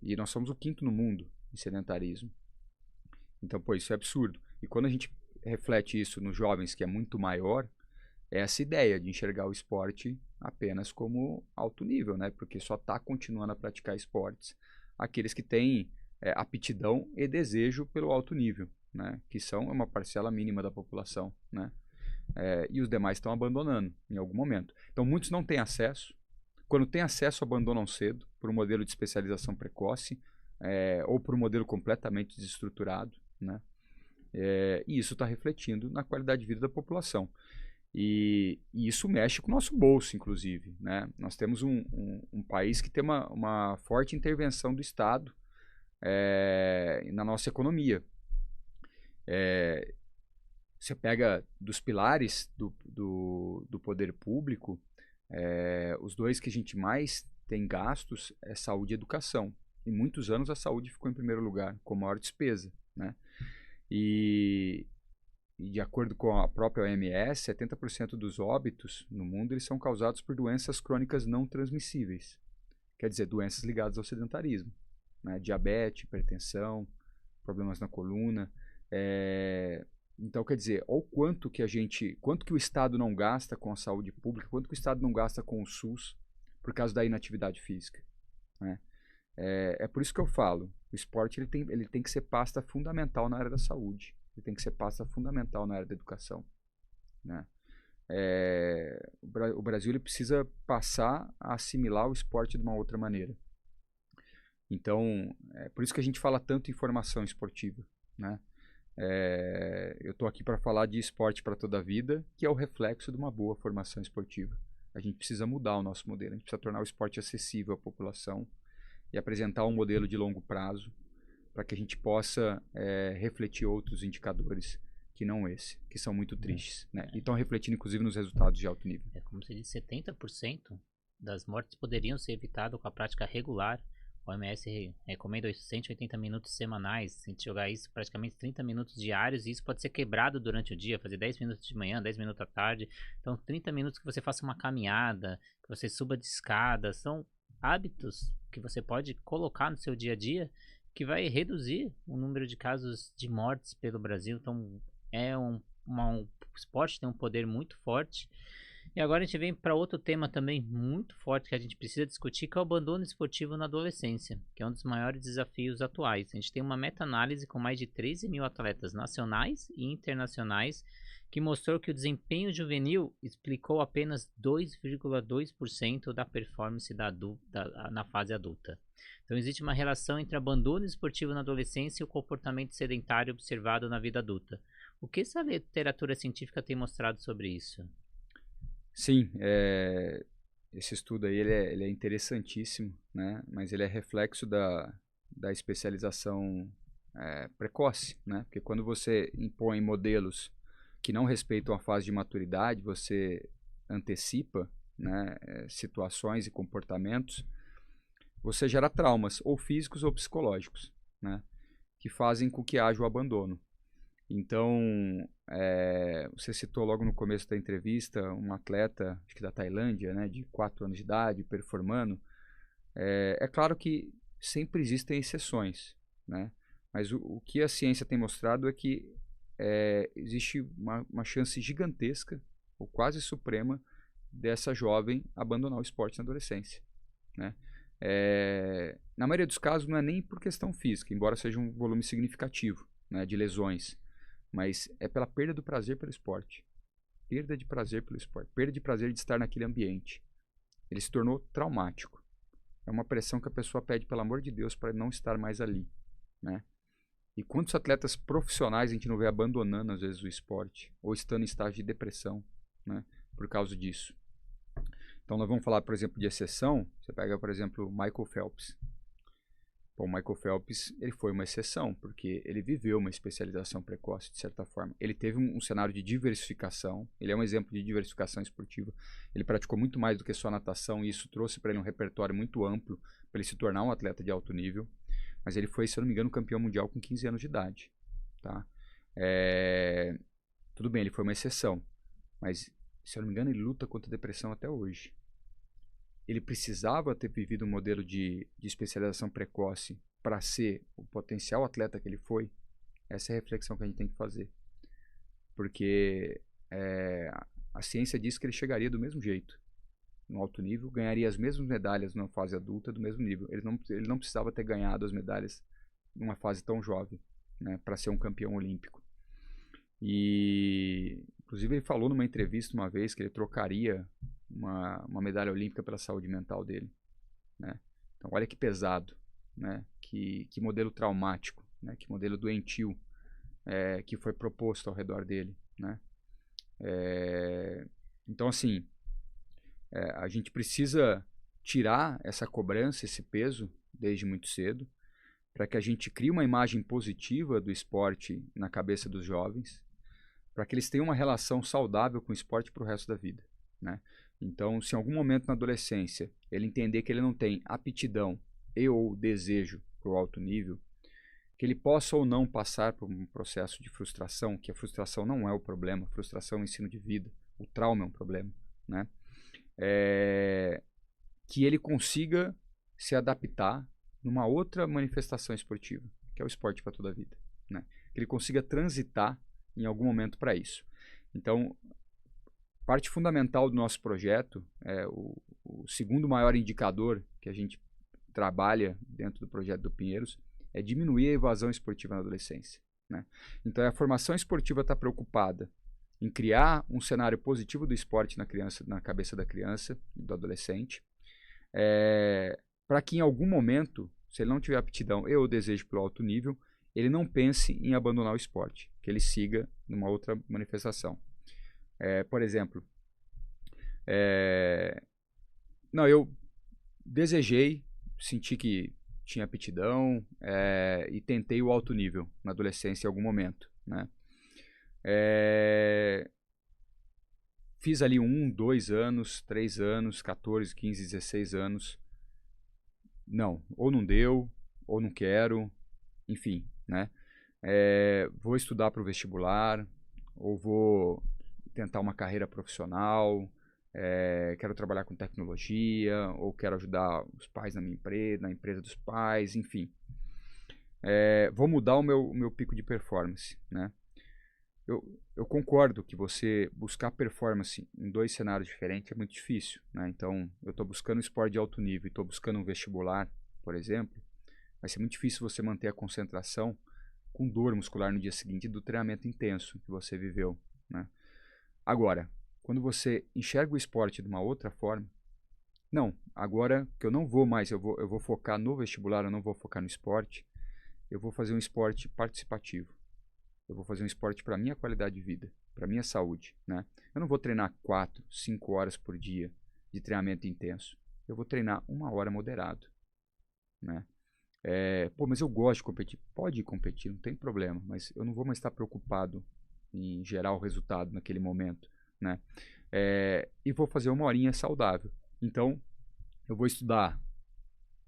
E nós somos o 5º no mundo em sedentarismo. Então, pô, isso é absurdo. E quando a gente reflete isso nos jovens, que é muito maior, é essa ideia de enxergar o esporte apenas como alto nível, né? Porque só está continuando a praticar esportes aqueles que têm aptidão e desejo pelo alto nível, né? Que são uma parcela mínima da população, né? E os demais estão abandonando em algum momento. Então, muitos não têm acesso. Quando têm acesso, abandonam cedo por um modelo de especialização precoce ou por um modelo completamente desestruturado, né? E isso está refletindo na qualidade de vida da população. E isso mexe com o nosso bolso, inclusive, né? Nós temos um país que tem uma forte intervenção do Estado na nossa economia. Você pega dos pilares do poder público, os dois que a gente mais tem gastos é saúde e educação. Em muitos anos a saúde ficou em primeiro lugar, com maior despesa, né? E de acordo com a própria OMS, 70% dos óbitos no mundo eles são causados por doenças crônicas não transmissíveis. Quer dizer, doenças ligadas ao sedentarismo, né? Diabetes, hipertensão, problemas na coluna. Então, quer dizer, olha o quanto que o Estado não gasta com a saúde pública, quanto que o Estado não gasta com o SUS por causa da inatividade física, né? É por isso que eu falo, o esporte ele tem que ser pasta fundamental na área da saúde. Ele tem que ser pasta fundamental na área da educação, né? O Brasil ele precisa passar a assimilar o esporte de uma outra maneira. Então, é por isso que a gente fala tanto em formação esportiva, né? Eu estou aqui para falar de esporte para toda a vida, que é o reflexo de uma boa formação esportiva. A gente precisa mudar o nosso modelo, a gente precisa tornar o esporte acessível à população e apresentar um modelo de longo prazo para que a gente possa refletir outros indicadores que não esse, que são muito tristes, né? E estão refletindo inclusive nos resultados de alto nível. Como você disse, 70% das mortes poderiam ser evitadas com a prática regular. O OMS recomenda 180 minutos semanais. Se a gente jogar isso, praticamente 30 minutos diários, e isso pode ser quebrado durante o dia, fazer 10 minutos de manhã, 10 minutos à tarde. Então, 30 minutos que você faça uma caminhada, que você suba de escada, são hábitos que você pode colocar no seu dia a dia que vai reduzir o número de casos de mortes pelo Brasil. Então, o esporte tem um poder muito forte. E agora a gente vem para outro tema também muito forte que a gente precisa discutir, que é o abandono esportivo na adolescência, que é um dos maiores desafios atuais. A gente tem uma meta-análise com mais de 13 mil atletas nacionais e internacionais que mostrou que o desempenho juvenil explicou apenas 2,2% da performance na fase adulta. Então existe uma relação entre abandono esportivo na adolescência e o comportamento sedentário observado na vida adulta. O que essa literatura científica tem mostrado sobre isso? Sim, esse estudo aí ele é interessantíssimo, né? Mas ele é reflexo da especialização precoce, né? Porque quando você impõe modelos que não respeitam a fase de maturidade, você antecipa, né, situações e comportamentos, você gera traumas, ou físicos ou psicológicos, né, que fazem com que haja o abandono. Então, você citou logo no começo da entrevista um atleta, acho que da Tailândia, né, de 4 anos de idade, performando. É claro que sempre existem exceções, né, mas o que a ciência tem mostrado é que existe uma chance gigantesca, ou quase suprema, dessa jovem abandonar o esporte na adolescência, né? Na maioria dos casos não é nem por questão física, embora seja um volume significativo, né, de lesões, mas é pela perda do prazer pelo esporte. Perda de prazer pelo esporte, perda de prazer de estar naquele ambiente. Ele se tornou traumático. É uma pressão que a pessoa pede, pelo amor de Deus, para não estar mais ali, né? E quantos atletas profissionais a gente não vê abandonando, às vezes, o esporte, ou estando em estágio de depressão, né, por causa disso. Então, nós vamos falar, por exemplo, de exceção. Você pega, por exemplo, o Michael Phelps. Bom, o Michael Phelps, ele foi uma exceção, porque ele viveu uma especialização precoce, de certa forma. Ele teve um cenário de diversificação, ele é um exemplo de diversificação esportiva. Ele praticou muito mais do que só natação, e isso trouxe para ele um repertório muito amplo, para ele se tornar um atleta de alto nível. Mas ele foi, se eu não me engano, campeão mundial com 15 anos de idade. Tá? Tudo bem, ele foi uma exceção, mas, se eu não me engano, ele luta contra a depressão até hoje. Ele precisava ter vivido um modelo de especialização precoce para ser o potencial atleta que ele foi. Essa é a reflexão que a gente tem que fazer. Porque a ciência diz que ele chegaria do mesmo jeito, no alto nível, ganharia as mesmas medalhas numa fase adulta do mesmo nível. Ele não precisava ter ganhado as medalhas numa fase tão jovem, né, para ser um campeão olímpico. E, inclusive, ele falou numa entrevista uma vez que ele trocaria uma medalha olímpica pela saúde mental dele, né? Então, olha que pesado, né? Que modelo traumático, né? Que modelo doentio que foi proposto ao redor dele, né? Então, assim, a gente precisa tirar essa cobrança, esse peso, desde muito cedo, para que a gente crie uma imagem positiva do esporte na cabeça dos jovens, para que eles tenham uma relação saudável com o esporte para o resto da vida, né? Então, se em algum momento na adolescência ele entender que ele não tem aptidão e ou desejo para o alto nível, que ele possa ou não passar por um processo de frustração, que a frustração não é o problema, a frustração é um ensino de vida, o trauma é um problema, né? Que ele consiga se adaptar numa outra manifestação esportiva, que é o esporte para toda a vida, né? Que ele consiga transitar em algum momento para isso. Então, parte fundamental do nosso projeto, o segundo maior indicador que a gente trabalha dentro do projeto do Pinheiros, é diminuir a evasão esportiva na adolescência, né? Então, a formação esportiva está preocupada em criar um cenário positivo do esporte na cabeça da criança e do adolescente, para que em algum momento, se ele não tiver aptidão e ou desejo pelo alto nível, ele não pense em abandonar o esporte, que ele siga numa outra manifestação. Por exemplo, eu desejei, senti que tinha aptidão e tentei o alto nível na adolescência em algum momento, né? Fiz ali 1, 2 anos, 3 anos, 14, 15, 16 anos. Não, ou não deu, ou não quero, enfim, né? Vou estudar para o vestibular, ou vou tentar uma carreira profissional, quero trabalhar com tecnologia, ou quero ajudar os pais na minha empresa, na empresa dos pais, enfim. Vou mudar o meu pico de performance, né? Eu concordo que você buscar performance em 2 cenários diferentes é muito difícil, né? Então, eu estou buscando esporte de alto nível e estou buscando um vestibular, por exemplo, vai ser muito difícil você manter a concentração com dor muscular no dia seguinte do treinamento intenso que você viveu, né? Agora, quando você enxerga o esporte de uma outra forma, não, agora que eu não vou mais, eu vou focar no vestibular, eu não vou focar no esporte, eu vou fazer um esporte participativo. Eu vou fazer um esporte para a minha qualidade de vida, para a minha saúde, né? Eu não vou treinar 4, 5 horas por dia de treinamento intenso. Eu vou treinar 1 hora moderado, né? Mas eu gosto de competir. Pode competir, não tem problema, mas eu não vou mais estar preocupado em gerar o resultado naquele momento, né? E vou fazer 1 horinha saudável. Então, eu vou estudar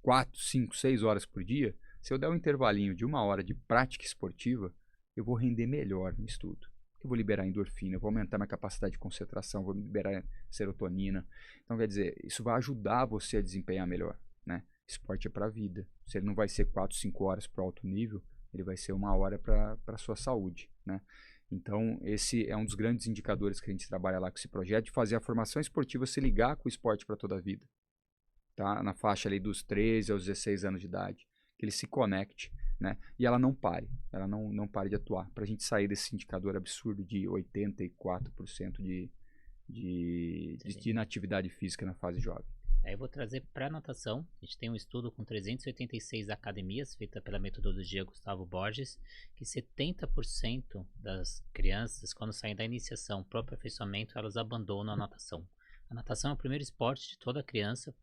4, 5, 6 horas por dia. Se eu der um intervalinho de 1 hora de prática esportiva, eu vou render melhor no estudo. Eu vou liberar endorfina, eu vou aumentar minha capacidade de concentração, vou liberar serotonina. Então, quer dizer, isso vai ajudar você a desempenhar melhor, né? Esporte é para a vida. Se ele não vai ser 4, 5 horas para alto nível, ele vai ser 1 hora para a sua saúde, né? Então, esse é um dos grandes indicadores que a gente trabalha lá com esse projeto, de fazer a formação esportiva se ligar com o esporte para toda a vida, tá? Na faixa ali dos 13 aos 16 anos de idade, que ele se conecte, né? E ela não pare de atuar, para a gente sair desse indicador absurdo de 84% de inatividade física na fase jovem. Aí eu vou trazer para a natação. A gente tem um estudo com 386 academias, feita pela metodologia Gustavo Borges, que 70% das crianças, quando saem da iniciação para o aperfeiçoamento, elas abandonam a natação. A natação é o primeiro esporte de toda criança,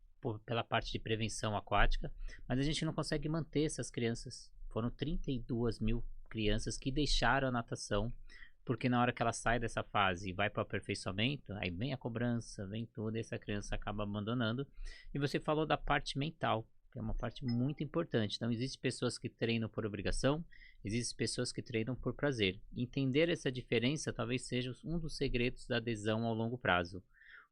pela parte de prevenção aquática, mas a gente não consegue manter essas crianças. Foram 32 mil crianças que deixaram a natação, porque na hora que ela sai dessa fase e vai para o aperfeiçoamento, aí vem a cobrança, vem tudo, e essa criança acaba abandonando. E você falou da parte mental, que é uma parte muito importante. Então, existem pessoas que treinam por obrigação, existem pessoas que treinam por prazer. Entender essa diferença talvez seja um dos segredos da adesão ao longo prazo.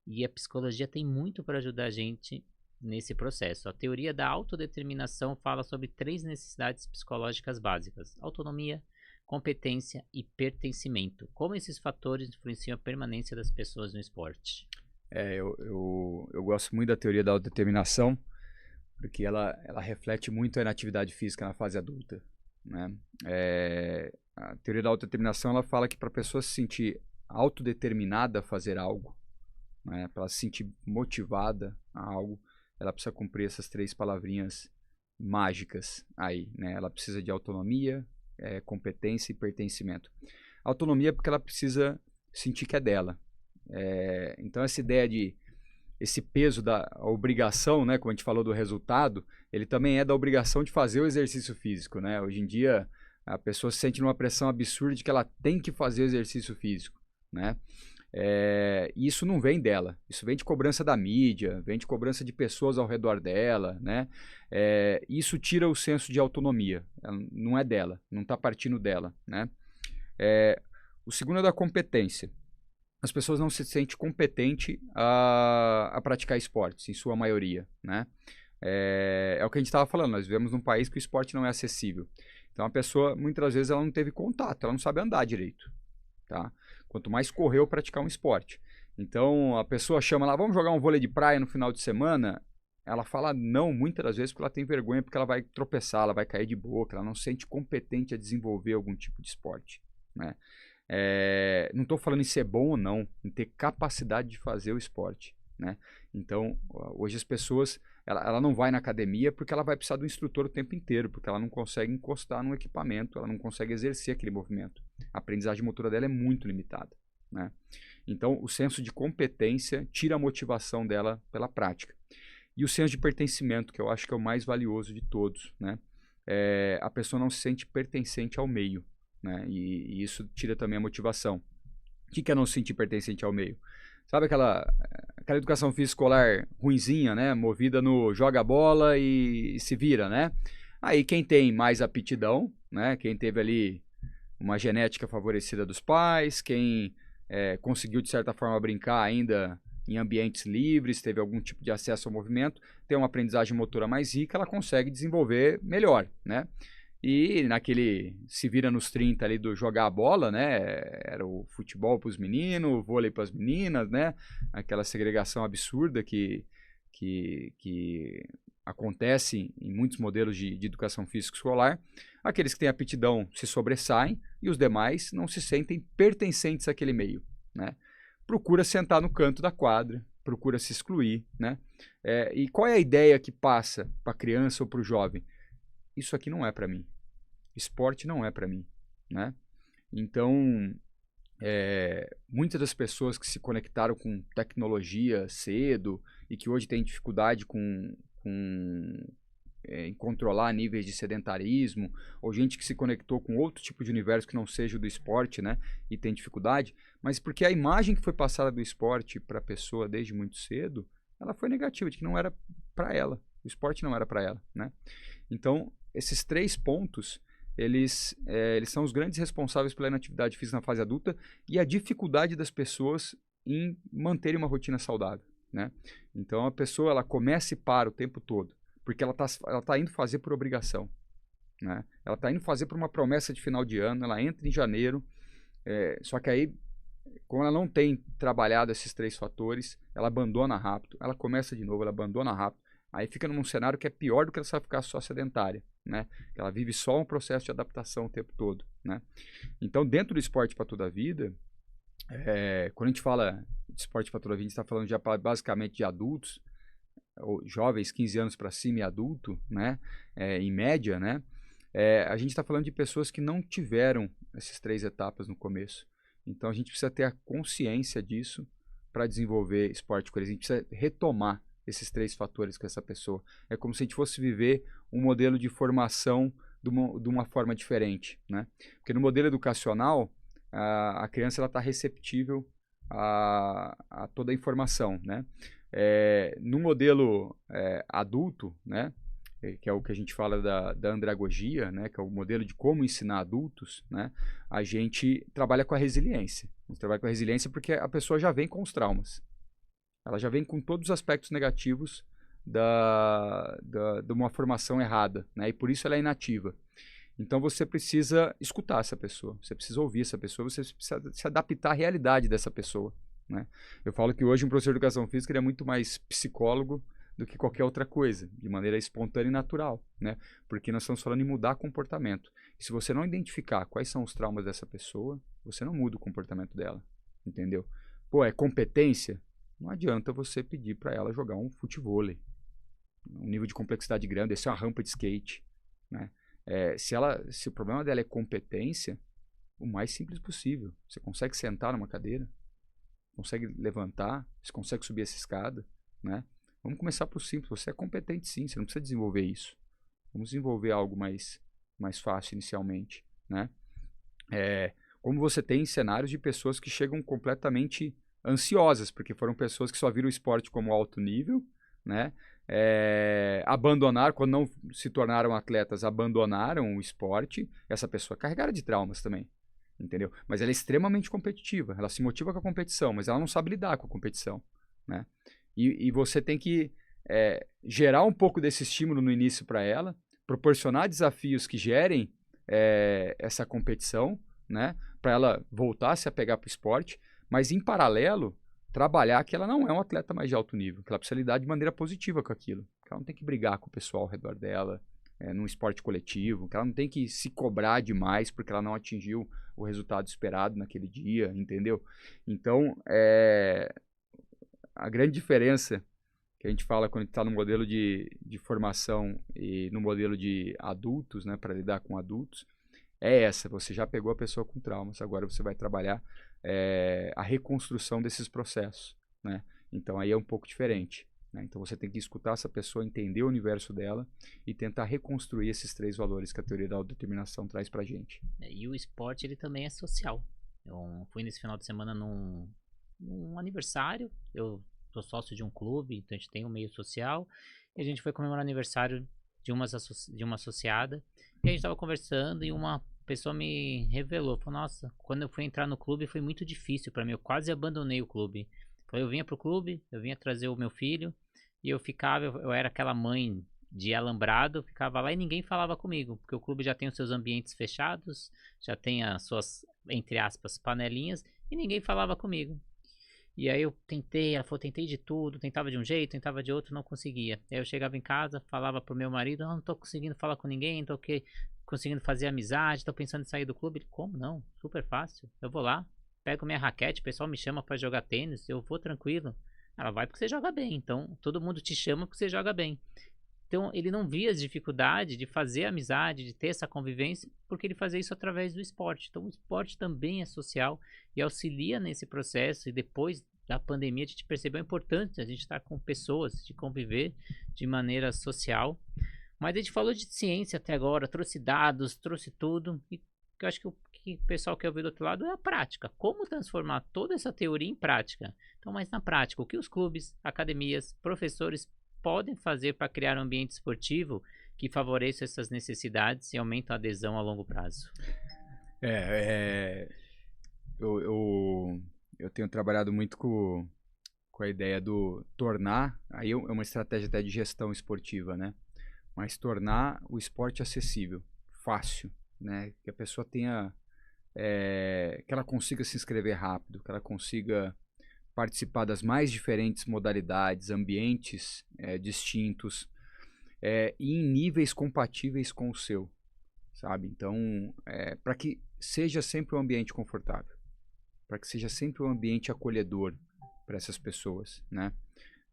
E a psicologia tem muito para ajudar a gente nesse processo. A teoria da autodeterminação fala sobre 3 necessidades psicológicas básicas: autonomia, competência e pertencimento. Como esses fatores influenciam a permanência das pessoas no esporte? Eu gosto muito da teoria da autodeterminação, porque ela reflete muito na atividade física na fase adulta, né? A teoria da autodeterminação, ela fala que para a pessoa se sentir autodeterminada a fazer algo, né, para ela se sentir motivada a algo, ela precisa cumprir essas 3 palavrinhas mágicas aí, né? Ela precisa de autonomia, competência e pertencimento. Autonomia porque ela precisa sentir que é dela. Então essa ideia de esse peso da obrigação, né, como a gente falou do resultado, ele também é da obrigação de fazer o exercício físico, né? Hoje em dia a pessoa se sente numa pressão absurda de que ela tem que fazer o exercício físico, né? E isso não vem dela, isso vem de cobrança da mídia, vem de cobrança de pessoas ao redor dela, né? Isso tira o senso de autonomia, não é dela, não está partindo dela, né? O segundo é da competência. As pessoas não se sentem competentes a praticar esportes, em sua maioria, né? É o que a gente estava falando, nós vivemos num país que o esporte não é acessível. Então a pessoa, muitas vezes, ela não teve contato, ela não sabe andar direito, tá? Quanto mais correr ou praticar um esporte. Então a pessoa chama lá, vamos jogar um vôlei de praia no final de semana? Ela fala não muitas das vezes porque ela tem vergonha, porque ela vai tropeçar, ela vai cair de boca, ela não se sente competente a desenvolver algum tipo de esporte, né? Não estou falando em ser bom ou não, em ter capacidade de fazer o esporte, né? Então, hoje as pessoas, ela não vai na academia porque ela vai precisar do instrutor o tempo inteiro, porque ela não consegue encostar no equipamento, ela não consegue exercer aquele movimento. A aprendizagem motora dela é muito limitada, né? Então, o senso de competência tira a motivação dela pela prática. E o senso de pertencimento, que eu acho que é o mais valioso de todos, né? A pessoa não se sente pertencente ao meio, né? E isso tira também a motivação. O que é não se sentir pertencente ao meio? Sabe aquela educação física escolar ruinzinha, né? Movida no joga bola e se vira, né? Aí quem tem mais aptidão, né? Quem teve ali uma genética favorecida dos pais, quem conseguiu de certa forma brincar ainda em ambientes livres, teve algum tipo de acesso ao movimento, tem uma aprendizagem motora mais rica, ela consegue desenvolver melhor, né? E naquele se vira nos 30 ali do jogar a bola, né? Era o futebol para os meninos, o vôlei para as meninas, né? Aquela segregação absurda que acontece em muitos modelos de educação física escolar. Aqueles que têm aptidão se sobressaem e os demais não se sentem pertencentes àquele meio, né? Procura sentar no canto da quadra, procura se excluir, né? E qual é a ideia que passa para a criança ou para o jovem? Isso aqui não é para mim. Esporte não é para mim, né? Então, muitas das pessoas que se conectaram com tecnologia cedo e que hoje têm dificuldade em controlar níveis de sedentarismo, ou gente que se conectou com outro tipo de universo que não seja o do esporte, né? E tem dificuldade, mas porque a imagem que foi passada do esporte para a pessoa desde muito cedo, ela foi negativa, de que não era para ela. O esporte não era para ela, né? Então, esses 3 pontos, eles são os grandes responsáveis pela inatividade física na fase adulta e a dificuldade das pessoas em manterem uma rotina saudável, né? Então, a pessoa, ela começa e para o tempo todo, porque ela tá indo fazer por obrigação, né? Ela está indo fazer por uma promessa de final de ano, ela entra em janeiro, só que aí, como ela não tem trabalhado esses 3 fatores, ela abandona rápido, ela começa de novo, ela abandona rápido, aí fica num cenário que é pior do que ela só ficar só sedentária, né? Ela vive só um processo de adaptação o tempo todo, né? Então, dentro do esporte para toda a vida, quando a gente fala de esporte para toda a vida, a gente está falando já basicamente de adultos, ou jovens, 15 anos para cima e adulto, né? Em média, né? A gente está falando de pessoas que não tiveram essas 3 etapas no começo. Então, a gente precisa ter a consciência disso para desenvolver esporte com eles. A gente precisa retomar esses 3 fatores com essa pessoa. É como se a gente fosse viver um modelo de formação de uma forma diferente, né? Porque no modelo educacional, a criança está receptível a toda a informação, né? No modelo adulto, né? Que é o que a gente fala da andragogia, né? Que é o modelo de como ensinar adultos, né? A gente trabalha com a resiliência. A gente trabalha com a resiliência porque a pessoa já vem com os traumas. Ela já vem com todos os aspectos negativos de uma formação errada, né? E por isso ela é inativa. Então você precisa escutar essa pessoa, você precisa ouvir essa pessoa, você precisa se adaptar à realidade dessa pessoa, né? Eu falo que hoje um professor de educação física ele é muito mais psicólogo do que qualquer outra coisa, de maneira espontânea e natural, né? Porque nós estamos falando em mudar comportamento. E se você não identificar quais são os traumas dessa pessoa, você não muda o comportamento dela, entendeu? Pô, é competência? Não adianta você pedir para ela jogar um futevôlei, um nível de complexidade grande, esse é uma rampa de skate, né? Se o problema dela é competência, o mais simples possível. Você consegue sentar numa cadeira? Consegue levantar? Você consegue subir essa escada? Né? Vamos começar por simples. Você é competente sim, você não precisa desenvolver isso. Vamos desenvolver algo mais fácil inicialmente. Né? Como você tem cenários de pessoas que chegam completamente ansiosas, porque foram pessoas que só viram o esporte como alto nível, né? Abandonaram, quando não se tornaram atletas, abandonaram o esporte. Essa pessoa é carregada de traumas também, entendeu? Mas ela é extremamente competitiva, ela se motiva com a competição, mas ela não sabe lidar com a competição, né? E você tem que gerar um pouco desse estímulo no início para ela, proporcionar desafios que gerem essa competição, né? Para ela voltar a se apegar para o esporte, mas em paralelo trabalhar que ela não é um atleta mais de alto nível, que ela precisa lidar de maneira positiva com aquilo, que ela não tem que brigar com o pessoal ao redor dela, num esporte coletivo, que ela não tem que se cobrar demais porque ela não atingiu o resultado esperado naquele dia, entendeu? Então, a grande diferença que a gente fala quando a gente está no modelo de formação e no modelo de adultos, né, para lidar com adultos, é essa. Você já pegou a pessoa com traumas, agora você vai trabalhar a reconstrução desses processos, né? Então aí é um pouco diferente, né? Então você tem que escutar essa pessoa, entender o universo dela e tentar reconstruir esses 3 valores que a teoria da autodeterminação traz pra gente. E o esporte ele também é social. Eu fui nesse final de semana num aniversário, eu sou sócio de um clube, então a gente tem um meio social, e a gente foi comemorar o aniversário de uma associada, e a gente tava conversando e uma pessoa me revelou, falou, nossa, quando eu fui entrar no clube foi muito difícil para mim, eu quase abandonei o clube. Eu vinha pro clube, eu vinha trazer o meu filho, e eu era aquela mãe de alambrado, ficava lá e ninguém falava comigo, porque o clube já tem os seus ambientes fechados, já tem as suas, entre aspas, panelinhas, e ninguém falava comigo. E aí eu tentei, ela falou, tentei de tudo, tentava de um jeito, tentava de outro, não conseguia. Aí eu chegava em casa, falava pro meu marido, não tô conseguindo falar com ninguém, tô conseguindo fazer amizade, tô pensando em sair do clube. Ele, como não? Super fácil. Eu vou lá, pego minha raquete, o pessoal me chama pra jogar tênis, eu vou tranquilo. Ela vai porque você joga bem, então todo mundo te chama porque você joga bem. Então ele não via as dificuldades de fazer amizade, de ter essa convivência, porque ele fazia isso através do esporte. Então o esporte também é social e auxilia nesse processo. E depois da pandemia a gente percebeu a importância de a gente estar com pessoas, de conviver de maneira social. Mas a gente falou de ciência até agora, trouxe dados, trouxe tudo. E eu acho que o pessoal quer ouvir do outro lado é a prática. Como transformar toda essa teoria em prática? Então, mas na prática, o que os clubes, academias, professores podem fazer para criar um ambiente esportivo que favoreça essas necessidades e aumente a adesão a longo prazo? Eu tenho trabalhado muito com a ideia do tornar, aí é uma estratégia até de gestão esportiva, né? Mas tornar o esporte acessível, fácil, né? Que a pessoa tenha, que ela consiga se inscrever rápido, que ela consiga participar das mais diferentes modalidades, ambientes distintos e em níveis compatíveis com o seu, sabe? Então, para que seja sempre um ambiente confortável, para que seja sempre um ambiente acolhedor para essas pessoas, né?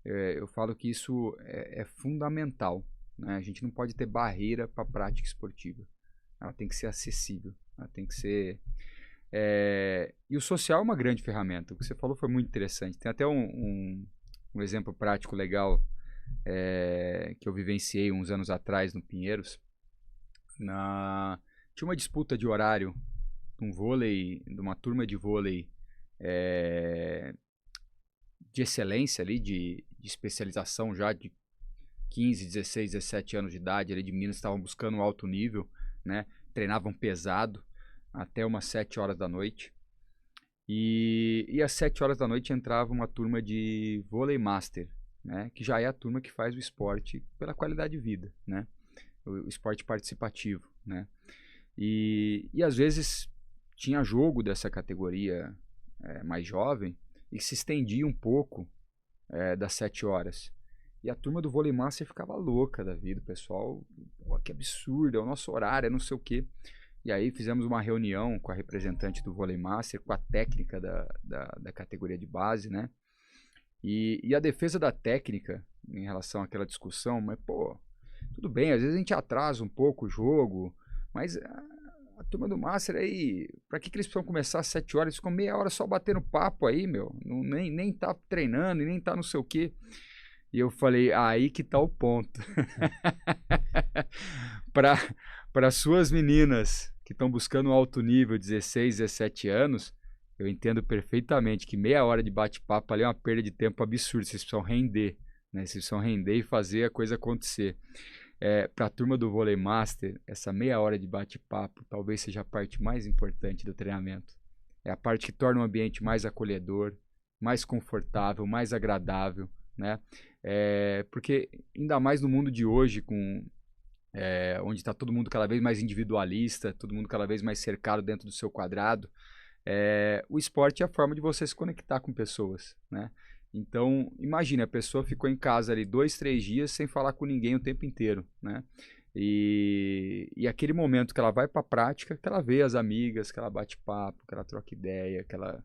Eu falo que isso é fundamental, né? A gente não pode ter barreira para a prática esportiva. Ela tem que ser acessível, ela tem que ser... E o social é uma grande ferramenta. O que você falou foi muito interessante. Tem até um exemplo prático legal que eu vivenciei uns anos atrás no Pinheiros. Tinha uma disputa de horário de uma turma de vôlei de excelência ali, de especialização já de 15, 16, 17 anos de idade, ali de meninos estavam buscando um alto nível, né? Treinavam pesado até umas 7 horas da noite. E às 7 horas da noite entrava uma turma de vôlei master, né? Que já é a turma que faz o esporte pela qualidade de vida, né? O esporte participativo, né? E às vezes tinha jogo dessa categoria mais jovem e se estendia um pouco das 7 horas. E a turma do vôlei master ficava louca da vida, o pessoal, pô, que absurdo, é o nosso horário, é não sei o quê. E aí fizemos uma reunião com a representante do vôlei master, com a técnica da categoria de base, né? E a defesa da técnica em relação àquela discussão, mas, pô, tudo bem, às vezes a gente atrasa um pouco o jogo, mas a turma do Master aí, pra que eles precisam começar às 7 horas? Eles ficam meia hora só batendo papo aí, meu. Nem tá treinando e nem tá não sei o quê. E eu falei, aí que tá o ponto. Para suas meninas que estão buscando um alto nível, 16, 17 anos, eu entendo perfeitamente que meia hora de bate-papo ali é uma perda de tempo absurda. Vocês precisam render, né? Vocês precisam render e fazer a coisa acontecer. Para a turma do Vôlei Master, essa meia hora de bate-papo talvez seja a parte mais importante do treinamento. É a parte que torna o ambiente mais acolhedor, mais confortável, mais agradável, né? Porque ainda mais no mundo de hoje, onde está todo mundo cada vez mais individualista, todo mundo cada vez mais cercado dentro do seu quadrado, o esporte é a forma de você se conectar com pessoas, né? Então, imagine, a pessoa ficou em casa ali 2, 3 dias sem falar com ninguém o tempo inteiro, né? E aquele momento que ela vai para a prática, que ela vê as amigas, que ela bate papo, que ela troca ideia, que ela...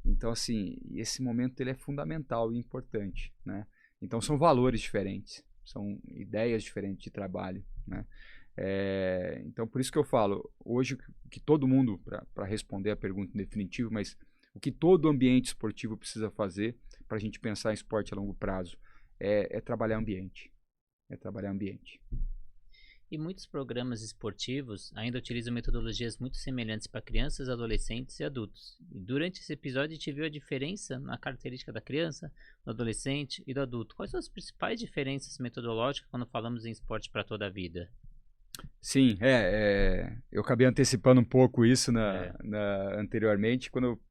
Então, assim, esse momento ele é fundamental e importante, né? Então, são valores diferentes, são ideias diferentes de trabalho, né? Então, por isso que eu falo, hoje, que todo mundo, para responder a pergunta em definitivo, mas o que todo ambiente esportivo precisa fazer para a gente pensar em esporte a longo prazo é trabalhar ambiente. É trabalhar ambiente. E muitos programas esportivos ainda utilizam metodologias muito semelhantes para crianças, adolescentes e adultos. E durante esse episódio a gente viu a diferença na característica da criança, do adolescente e do adulto. Quais são as principais diferenças metodológicas quando falamos em esporte para toda a vida? Sim, eu acabei antecipando um pouco isso anteriormente, quando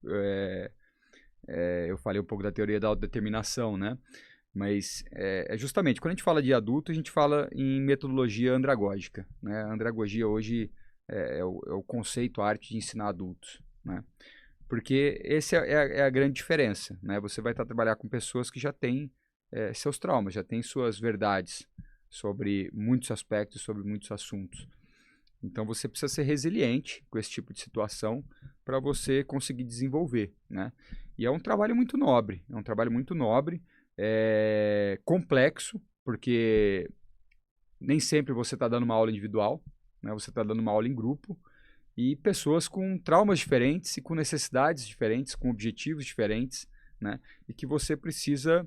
eu falei um pouco da teoria da autodeterminação, né? Mas justamente, quando a gente fala de adulto, a gente fala em metodologia andragógica, né? A andragogia hoje é o conceito, a arte de ensinar adultos, né? Porque essa é a grande diferença, né? Você vai estar trabalhando com pessoas que já têm seus traumas, já têm suas verdades sobre muitos aspectos, sobre muitos assuntos. Então você precisa ser resiliente com esse tipo de situação para você conseguir desenvolver, né? E é um trabalho muito nobre, complexo, porque nem sempre você está dando uma aula individual, né? Você está dando uma aula em grupo, e pessoas com traumas diferentes e com necessidades diferentes, com objetivos diferentes, né? E que você precisa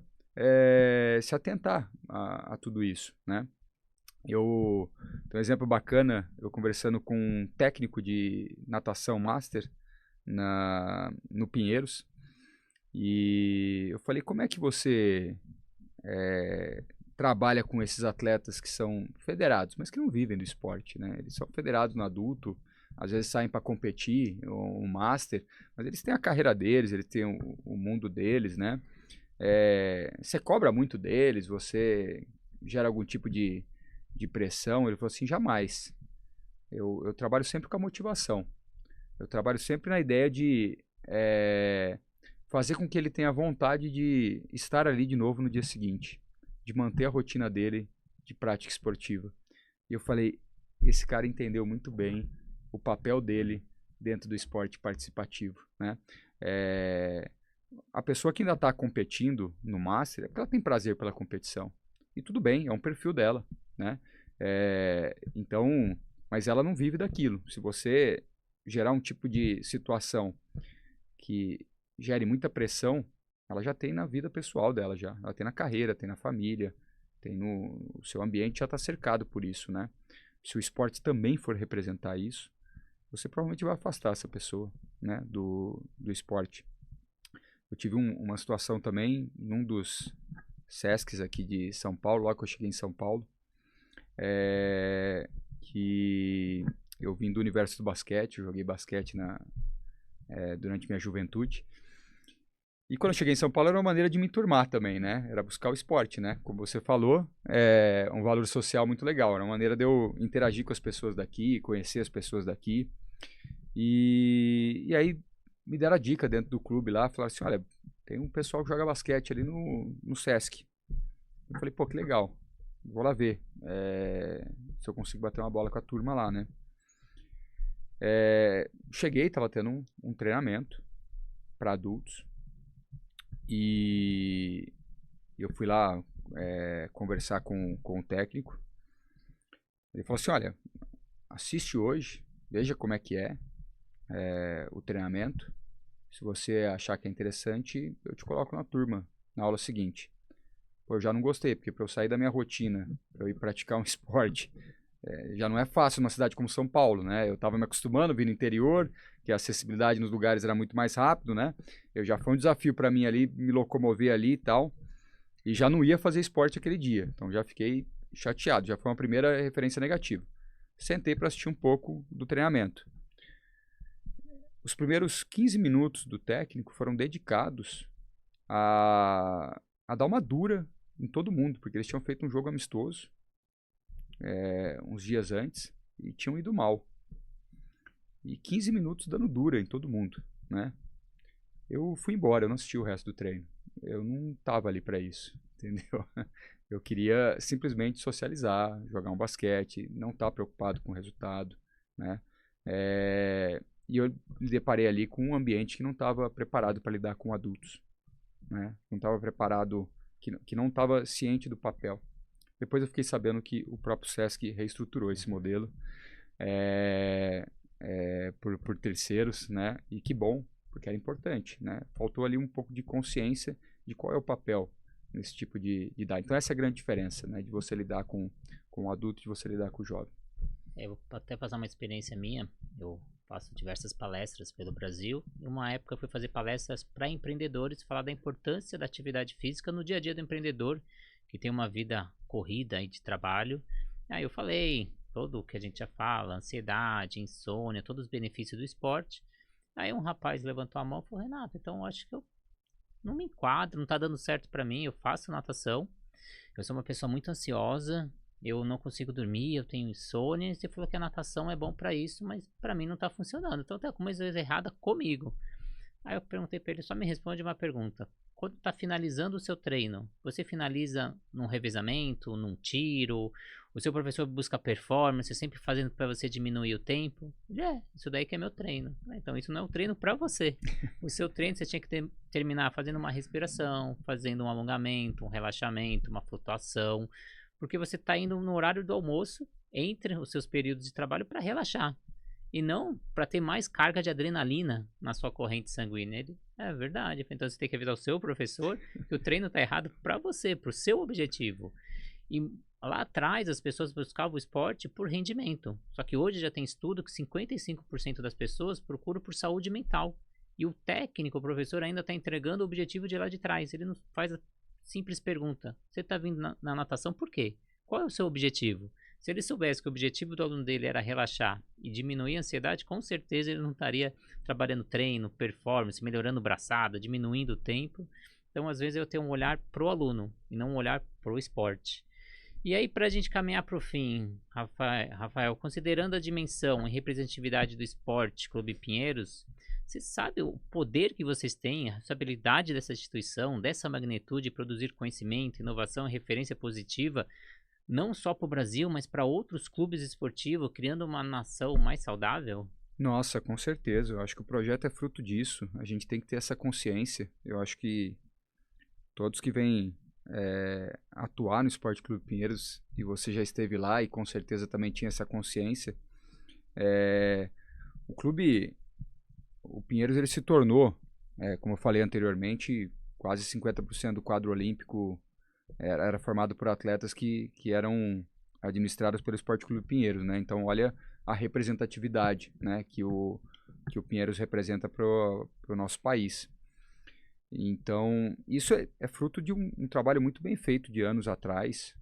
se atentar a tudo isso, né? Tem um exemplo bacana, eu conversando com um técnico de natação master no Pinheiros, e eu falei, como é que você trabalha com esses atletas que são federados, mas que não vivem do esporte, né? Eles são federados no adulto, às vezes saem para competir, um master, mas eles têm a carreira deles, eles têm o mundo deles, né? Você cobra muito deles, você gera algum tipo de pressão? Ele falou assim, jamais. Eu trabalho sempre com a motivação. Eu trabalho sempre na ideia de fazer com que ele tenha vontade de estar ali de novo no dia seguinte, de manter a rotina dele de prática esportiva. E eu falei, esse cara entendeu muito bem o papel dele dentro do esporte participativo, né? A pessoa que ainda está competindo no Master é porque ela tem prazer pela competição. E tudo bem, é um perfil dela, né? Então, mas ela não vive daquilo. Se você gerar um tipo de situação que gere muita pressão, ela já tem na vida pessoal dela já. Ela tem na carreira, tem na família. O seu ambiente já está cercado por isso, né? Se o esporte também for representar isso, você provavelmente vai afastar essa pessoa, né, do esporte. Eu tive uma situação também num dos Sescs aqui de São Paulo, logo que eu cheguei em São Paulo, que eu vim do universo do basquete, eu joguei basquete durante minha juventude. E quando eu cheguei em São Paulo era uma maneira de me enturmar também, né? Era buscar o esporte, né? Como você falou, é um valor social muito legal. Era uma maneira de eu interagir com as pessoas daqui, conhecer as pessoas daqui. E aí me deram a dica dentro do clube lá, falaram assim, olha, tem um pessoal que joga basquete ali no Sesc. Eu falei, pô, que legal, vou lá ver se eu consigo bater uma bola com a turma lá, né? Cheguei, tava tendo um treinamento para adultos e eu fui lá conversar com o técnico. Ele falou assim, olha, assiste hoje, veja como é que é o treinamento. Se você achar que é interessante, eu te coloco na turma, na aula seguinte. Pô, eu já não gostei, porque para eu sair da minha rotina, para eu ir praticar um esporte, já não é fácil numa cidade como São Paulo, né? Eu estava me acostumando a vir no interior, que a acessibilidade nos lugares era muito mais rápido, né? Já foi um desafio para mim ali, me locomover ali e tal, e já não ia fazer esporte aquele dia. Então já fiquei chateado, já foi uma primeira referência negativa. Sentei para assistir um pouco do treinamento. Os primeiros 15 minutos do técnico foram dedicados a dar uma dura em todo mundo, porque eles tinham feito um jogo amistoso uns dias antes e tinham ido mal. E 15 minutos dando dura em todo mundo, né? Eu fui embora, eu não assisti o resto do treino. Eu não estava ali para isso, entendeu? Eu queria simplesmente socializar, jogar um basquete, não estar preocupado com o resultado, né? E eu me deparei ali com um ambiente que não estava preparado para lidar com adultos, né? Não estava preparado, que não estava ciente do papel. Depois eu fiquei sabendo que o próprio Sesc reestruturou esse modelo por terceiros, né? E que bom, porque era importante, né? Faltou ali um pouco de consciência de qual é o papel nesse tipo de idade. Então essa é a grande diferença, né? De você lidar com o adulto e de você lidar com o jovem. Eu vou até passar uma experiência minha. Eu faço diversas palestras pelo Brasil. Em uma época eu fui fazer palestras para empreendedores, falar da importância da atividade física no dia a dia do empreendedor, que tem uma vida corrida e de trabalho. Aí eu falei todo o que a gente já fala, ansiedade, insônia, todos os benefícios do esporte. Aí um rapaz levantou a mão e falou, Renato, então eu acho que eu não me enquadro, não tá dando certo para mim, eu faço natação, eu sou uma pessoa muito ansiosa, eu não consigo dormir, eu tenho insônia, e você falou que a natação é bom para isso, mas para mim não tá funcionando, então tem alguma coisa errada comigo. Aí eu perguntei para ele, só me responde uma pergunta. Quando está finalizando o seu treino, você finaliza num revezamento, num tiro? O seu professor busca performance, sempre fazendo para você diminuir o tempo? Isso daí que é meu treino. Então isso não é um treino para você. O seu treino você tinha que terminar fazendo uma respiração, fazendo um alongamento, um relaxamento, uma flutuação, porque você está indo no horário do almoço, entre os seus períodos de trabalho, para relaxar. E não para ter mais carga de adrenalina na sua corrente sanguínea. É verdade. Então você tem que avisar o seu professor que o treino está errado para você, para o seu objetivo. E lá atrás as pessoas buscavam o esporte por rendimento. Só que hoje já tem estudo que 55% das pessoas procuram por saúde mental. E o técnico, o professor, ainda está entregando o objetivo de lá de trás. Ele não faz a simples pergunta. Você está vindo na natação por quê? Qual é o seu objetivo? Se ele soubesse que o objetivo do aluno dele era relaxar e diminuir a ansiedade, com certeza ele não estaria trabalhando treino, performance, melhorando braçada, diminuindo o tempo. Então, às vezes, eu tenho um olhar pro aluno e não um olhar pro esporte. E aí, para a gente caminhar para o fim, Rafael, considerando a dimensão e representatividade do esporte Clube Pinheiros, você sabe o poder que vocês têm, a responsabilidade dessa instituição, dessa magnitude de produzir conhecimento, inovação e referência positiva, não só para o Brasil, mas para outros clubes esportivos, criando uma nação mais saudável? Nossa, com certeza. Eu acho que o projeto é fruto disso. A gente tem que ter essa consciência. Eu acho que todos que vêm atuar no Esporte Clube Pinheiros, e você já esteve lá e com certeza também tinha essa consciência, o Pinheiros ele se tornou, como eu falei anteriormente, quase 50% do quadro olímpico era formado por atletas que eram administrados pelo Esporte Clube Pinheiros, né? Então, olha a representatividade, né, que o Pinheiros representa para o nosso país. Então, isso é fruto de um trabalho muito bem feito de anos atrás,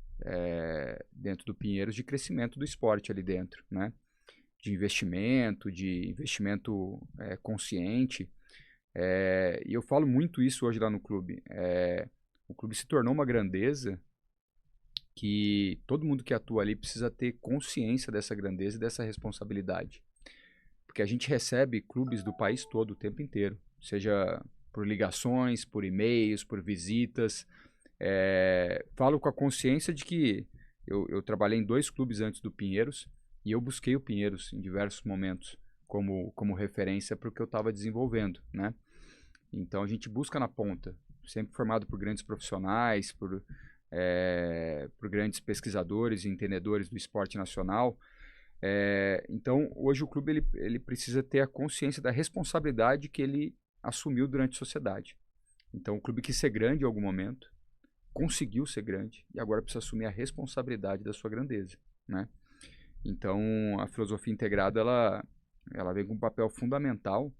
dentro do Pinheiros, de crescimento do esporte ali dentro, né? De investimento consciente. E eu falo muito isso hoje lá no clube. O clube se tornou uma grandeza que todo mundo que atua ali precisa ter consciência dessa grandeza e dessa responsabilidade. Porque a gente recebe clubes do país todo o tempo inteiro, seja por ligações, por e-mails, por visitas. Falo com a consciência de que eu trabalhei em 2 clubes antes do Pinheiros e eu busquei o Pinheiros em diversos momentos como referência para o que eu estava desenvolvendo, né? Então a gente busca na ponta, sempre formado por grandes profissionais, por grandes pesquisadores e entendedores do esporte nacional. Então hoje o clube ele precisa ter a consciência da responsabilidade que ele assumiu durante a sociedade. Então o clube quis ser grande em algum momento, conseguiu ser grande e agora precisa assumir a responsabilidade da sua grandeza, né? Então a filosofia integrada ela vem com um papel fundamental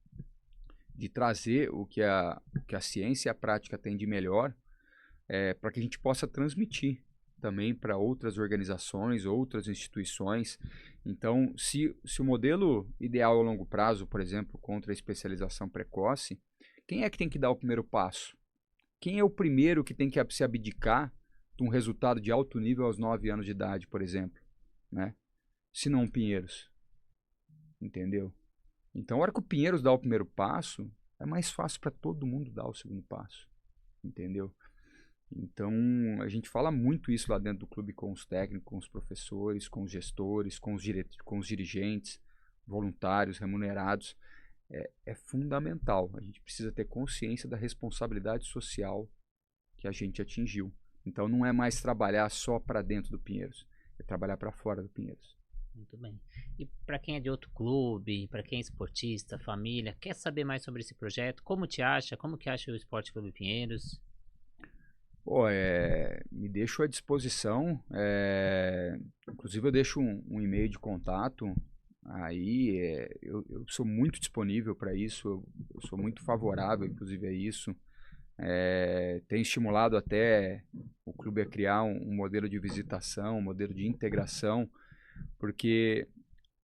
de trazer o que a ciência e a prática têm de melhor, para que a gente possa transmitir também para outras organizações, outras instituições. Então, se o modelo ideal a longo prazo, por exemplo, contra a especialização precoce, quem é que tem que dar o primeiro passo? Quem é o primeiro que tem que se abdicar de um resultado de alto nível aos 9 anos de idade, por exemplo, né? Se não o Pinheiros, entendeu? Então, a hora que o Pinheiros dá o primeiro passo, é mais fácil para todo mundo dar o segundo passo, entendeu? Então, a gente fala muito isso lá dentro do clube com os técnicos, com os professores, com os gestores, com os dirigentes, voluntários, remunerados. É fundamental. A gente precisa ter consciência da responsabilidade social que a gente atingiu. Então, não é mais trabalhar só para dentro do Pinheiros, é trabalhar para fora do Pinheiros. Muito bem. E para quem é de outro clube, para quem é esportista, família, quer saber mais sobre esse projeto? Como te acha? Como que acha o Esporte Clube Pinheiros? Me deixo à disposição. Inclusive, eu deixo um e-mail de contato. Aí, eu sou muito disponível para isso. Eu sou muito favorável, inclusive, a isso. Tenho estimulado até o clube a criar um modelo de visitação, um modelo de integração, porque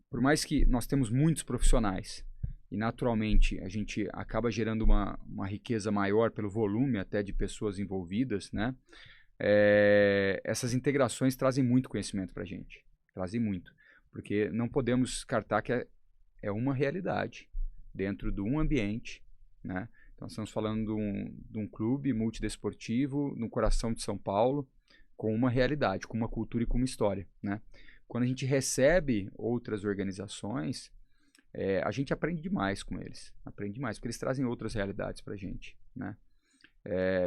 por mais que nós temos muitos profissionais e naturalmente a gente acaba gerando uma riqueza maior pelo volume até de pessoas envolvidas, né? Essas integrações trazem muito conhecimento para a gente, trazem muito, porque não podemos descartar que é uma realidade dentro de um ambiente, né? Então estamos falando de um clube multidesportivo no coração de São Paulo, com uma realidade, com uma cultura e com uma história, né? Quando a gente recebe outras organizações, a gente aprende demais com eles. Aprende demais, porque eles trazem outras realidades para a gente, né?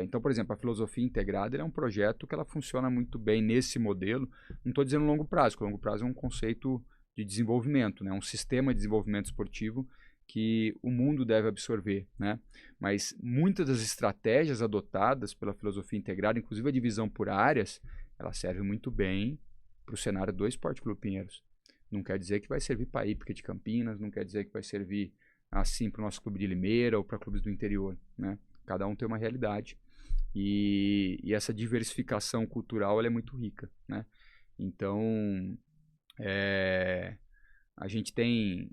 Então, por exemplo, a filosofia integrada é um projeto que ela funciona muito bem nesse modelo. Não estou dizendo longo prazo, porque longo prazo é um conceito de desenvolvimento, né? Um sistema de desenvolvimento esportivo que o mundo deve absorver, né? Mas muitas das estratégias adotadas pela filosofia integrada, inclusive a divisão por áreas, ela serve muito bem para o cenário do Esporte Clube Pinheiros. Não quer dizer que vai servir para a Hípica de Campinas, não quer dizer que vai servir assim para o nosso clube de Limeira ou para clubes do interior, né? Cada um tem uma realidade e essa diversificação cultural ela é muito rica, né? Então, a gente tem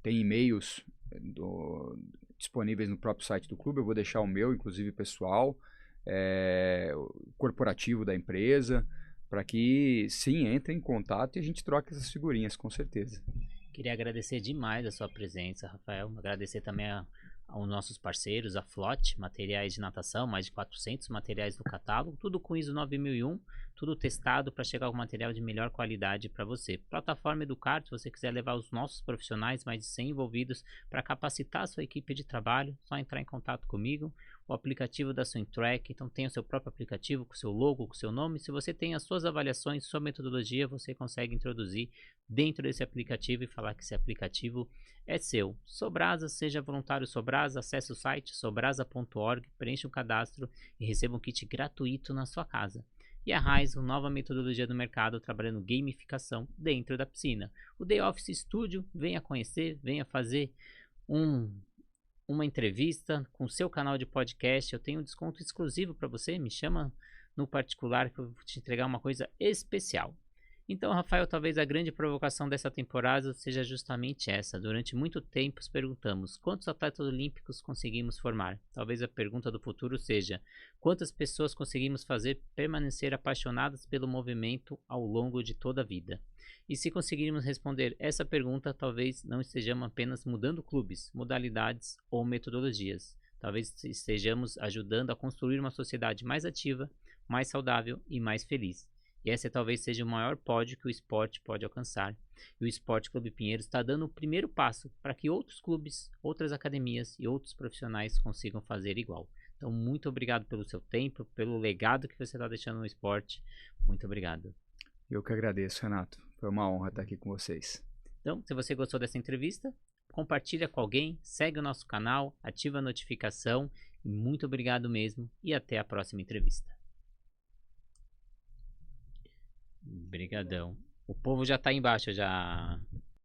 e-mails disponíveis no próprio site do clube. Eu vou deixar o meu, inclusive pessoal, corporativo da empresa, para que sim, entre em contato e a gente troque essas figurinhas, com certeza. Queria agradecer demais a sua presença, Rafael. Agradecer também aos nossos parceiros, a Flot, materiais de natação, mais de 400 materiais no catálogo, tudo com ISO 9001, tudo testado para chegar com material de melhor qualidade para você. Plataforma Educar, se você quiser levar os nossos profissionais, mais de 100 envolvidos, para capacitar a sua equipe de trabalho, só entrar em contato comigo. O aplicativo da Swintrack, então tem o seu próprio aplicativo com o seu logo, com o seu nome. Se você tem as suas avaliações, sua metodologia, você consegue introduzir dentro desse aplicativo e falar que esse aplicativo é seu. Sobrasa, seja voluntário Sobrasa, acesse o site sobrasa.org, preencha um cadastro e receba um kit gratuito na sua casa. E a Raizo, nova metodologia do mercado, trabalhando gamificação dentro da piscina. O The Office Studio, venha conhecer, venha fazer uma entrevista com o seu canal de podcast. Eu tenho um desconto exclusivo para você, me chama no particular que eu vou te entregar uma coisa especial. Então, Rafael, talvez a grande provocação dessa temporada seja justamente essa. Durante muito tempo perguntamos quantos atletas olímpicos conseguimos formar. Talvez a pergunta do futuro seja quantas pessoas conseguimos fazer permanecer apaixonadas pelo movimento ao longo de toda a vida. E se conseguirmos responder essa pergunta, talvez não estejamos apenas mudando clubes, modalidades ou metodologias. Talvez estejamos ajudando a construir uma sociedade mais ativa, mais saudável e mais feliz. E esse talvez seja o maior pódio que o esporte pode alcançar. E o Esporte Clube Pinheiros está dando o primeiro passo para que outros clubes, outras academias e outros profissionais consigam fazer igual. Então, muito obrigado pelo seu tempo, pelo legado que você está deixando no esporte. Muito obrigado. Eu que agradeço, Renato. Foi uma honra estar aqui com vocês. Então, se você gostou dessa entrevista, compartilha com alguém, segue o nosso canal, ativa a notificação. E muito obrigado mesmo e até a próxima entrevista. Obrigadão. O povo já tá embaixo já.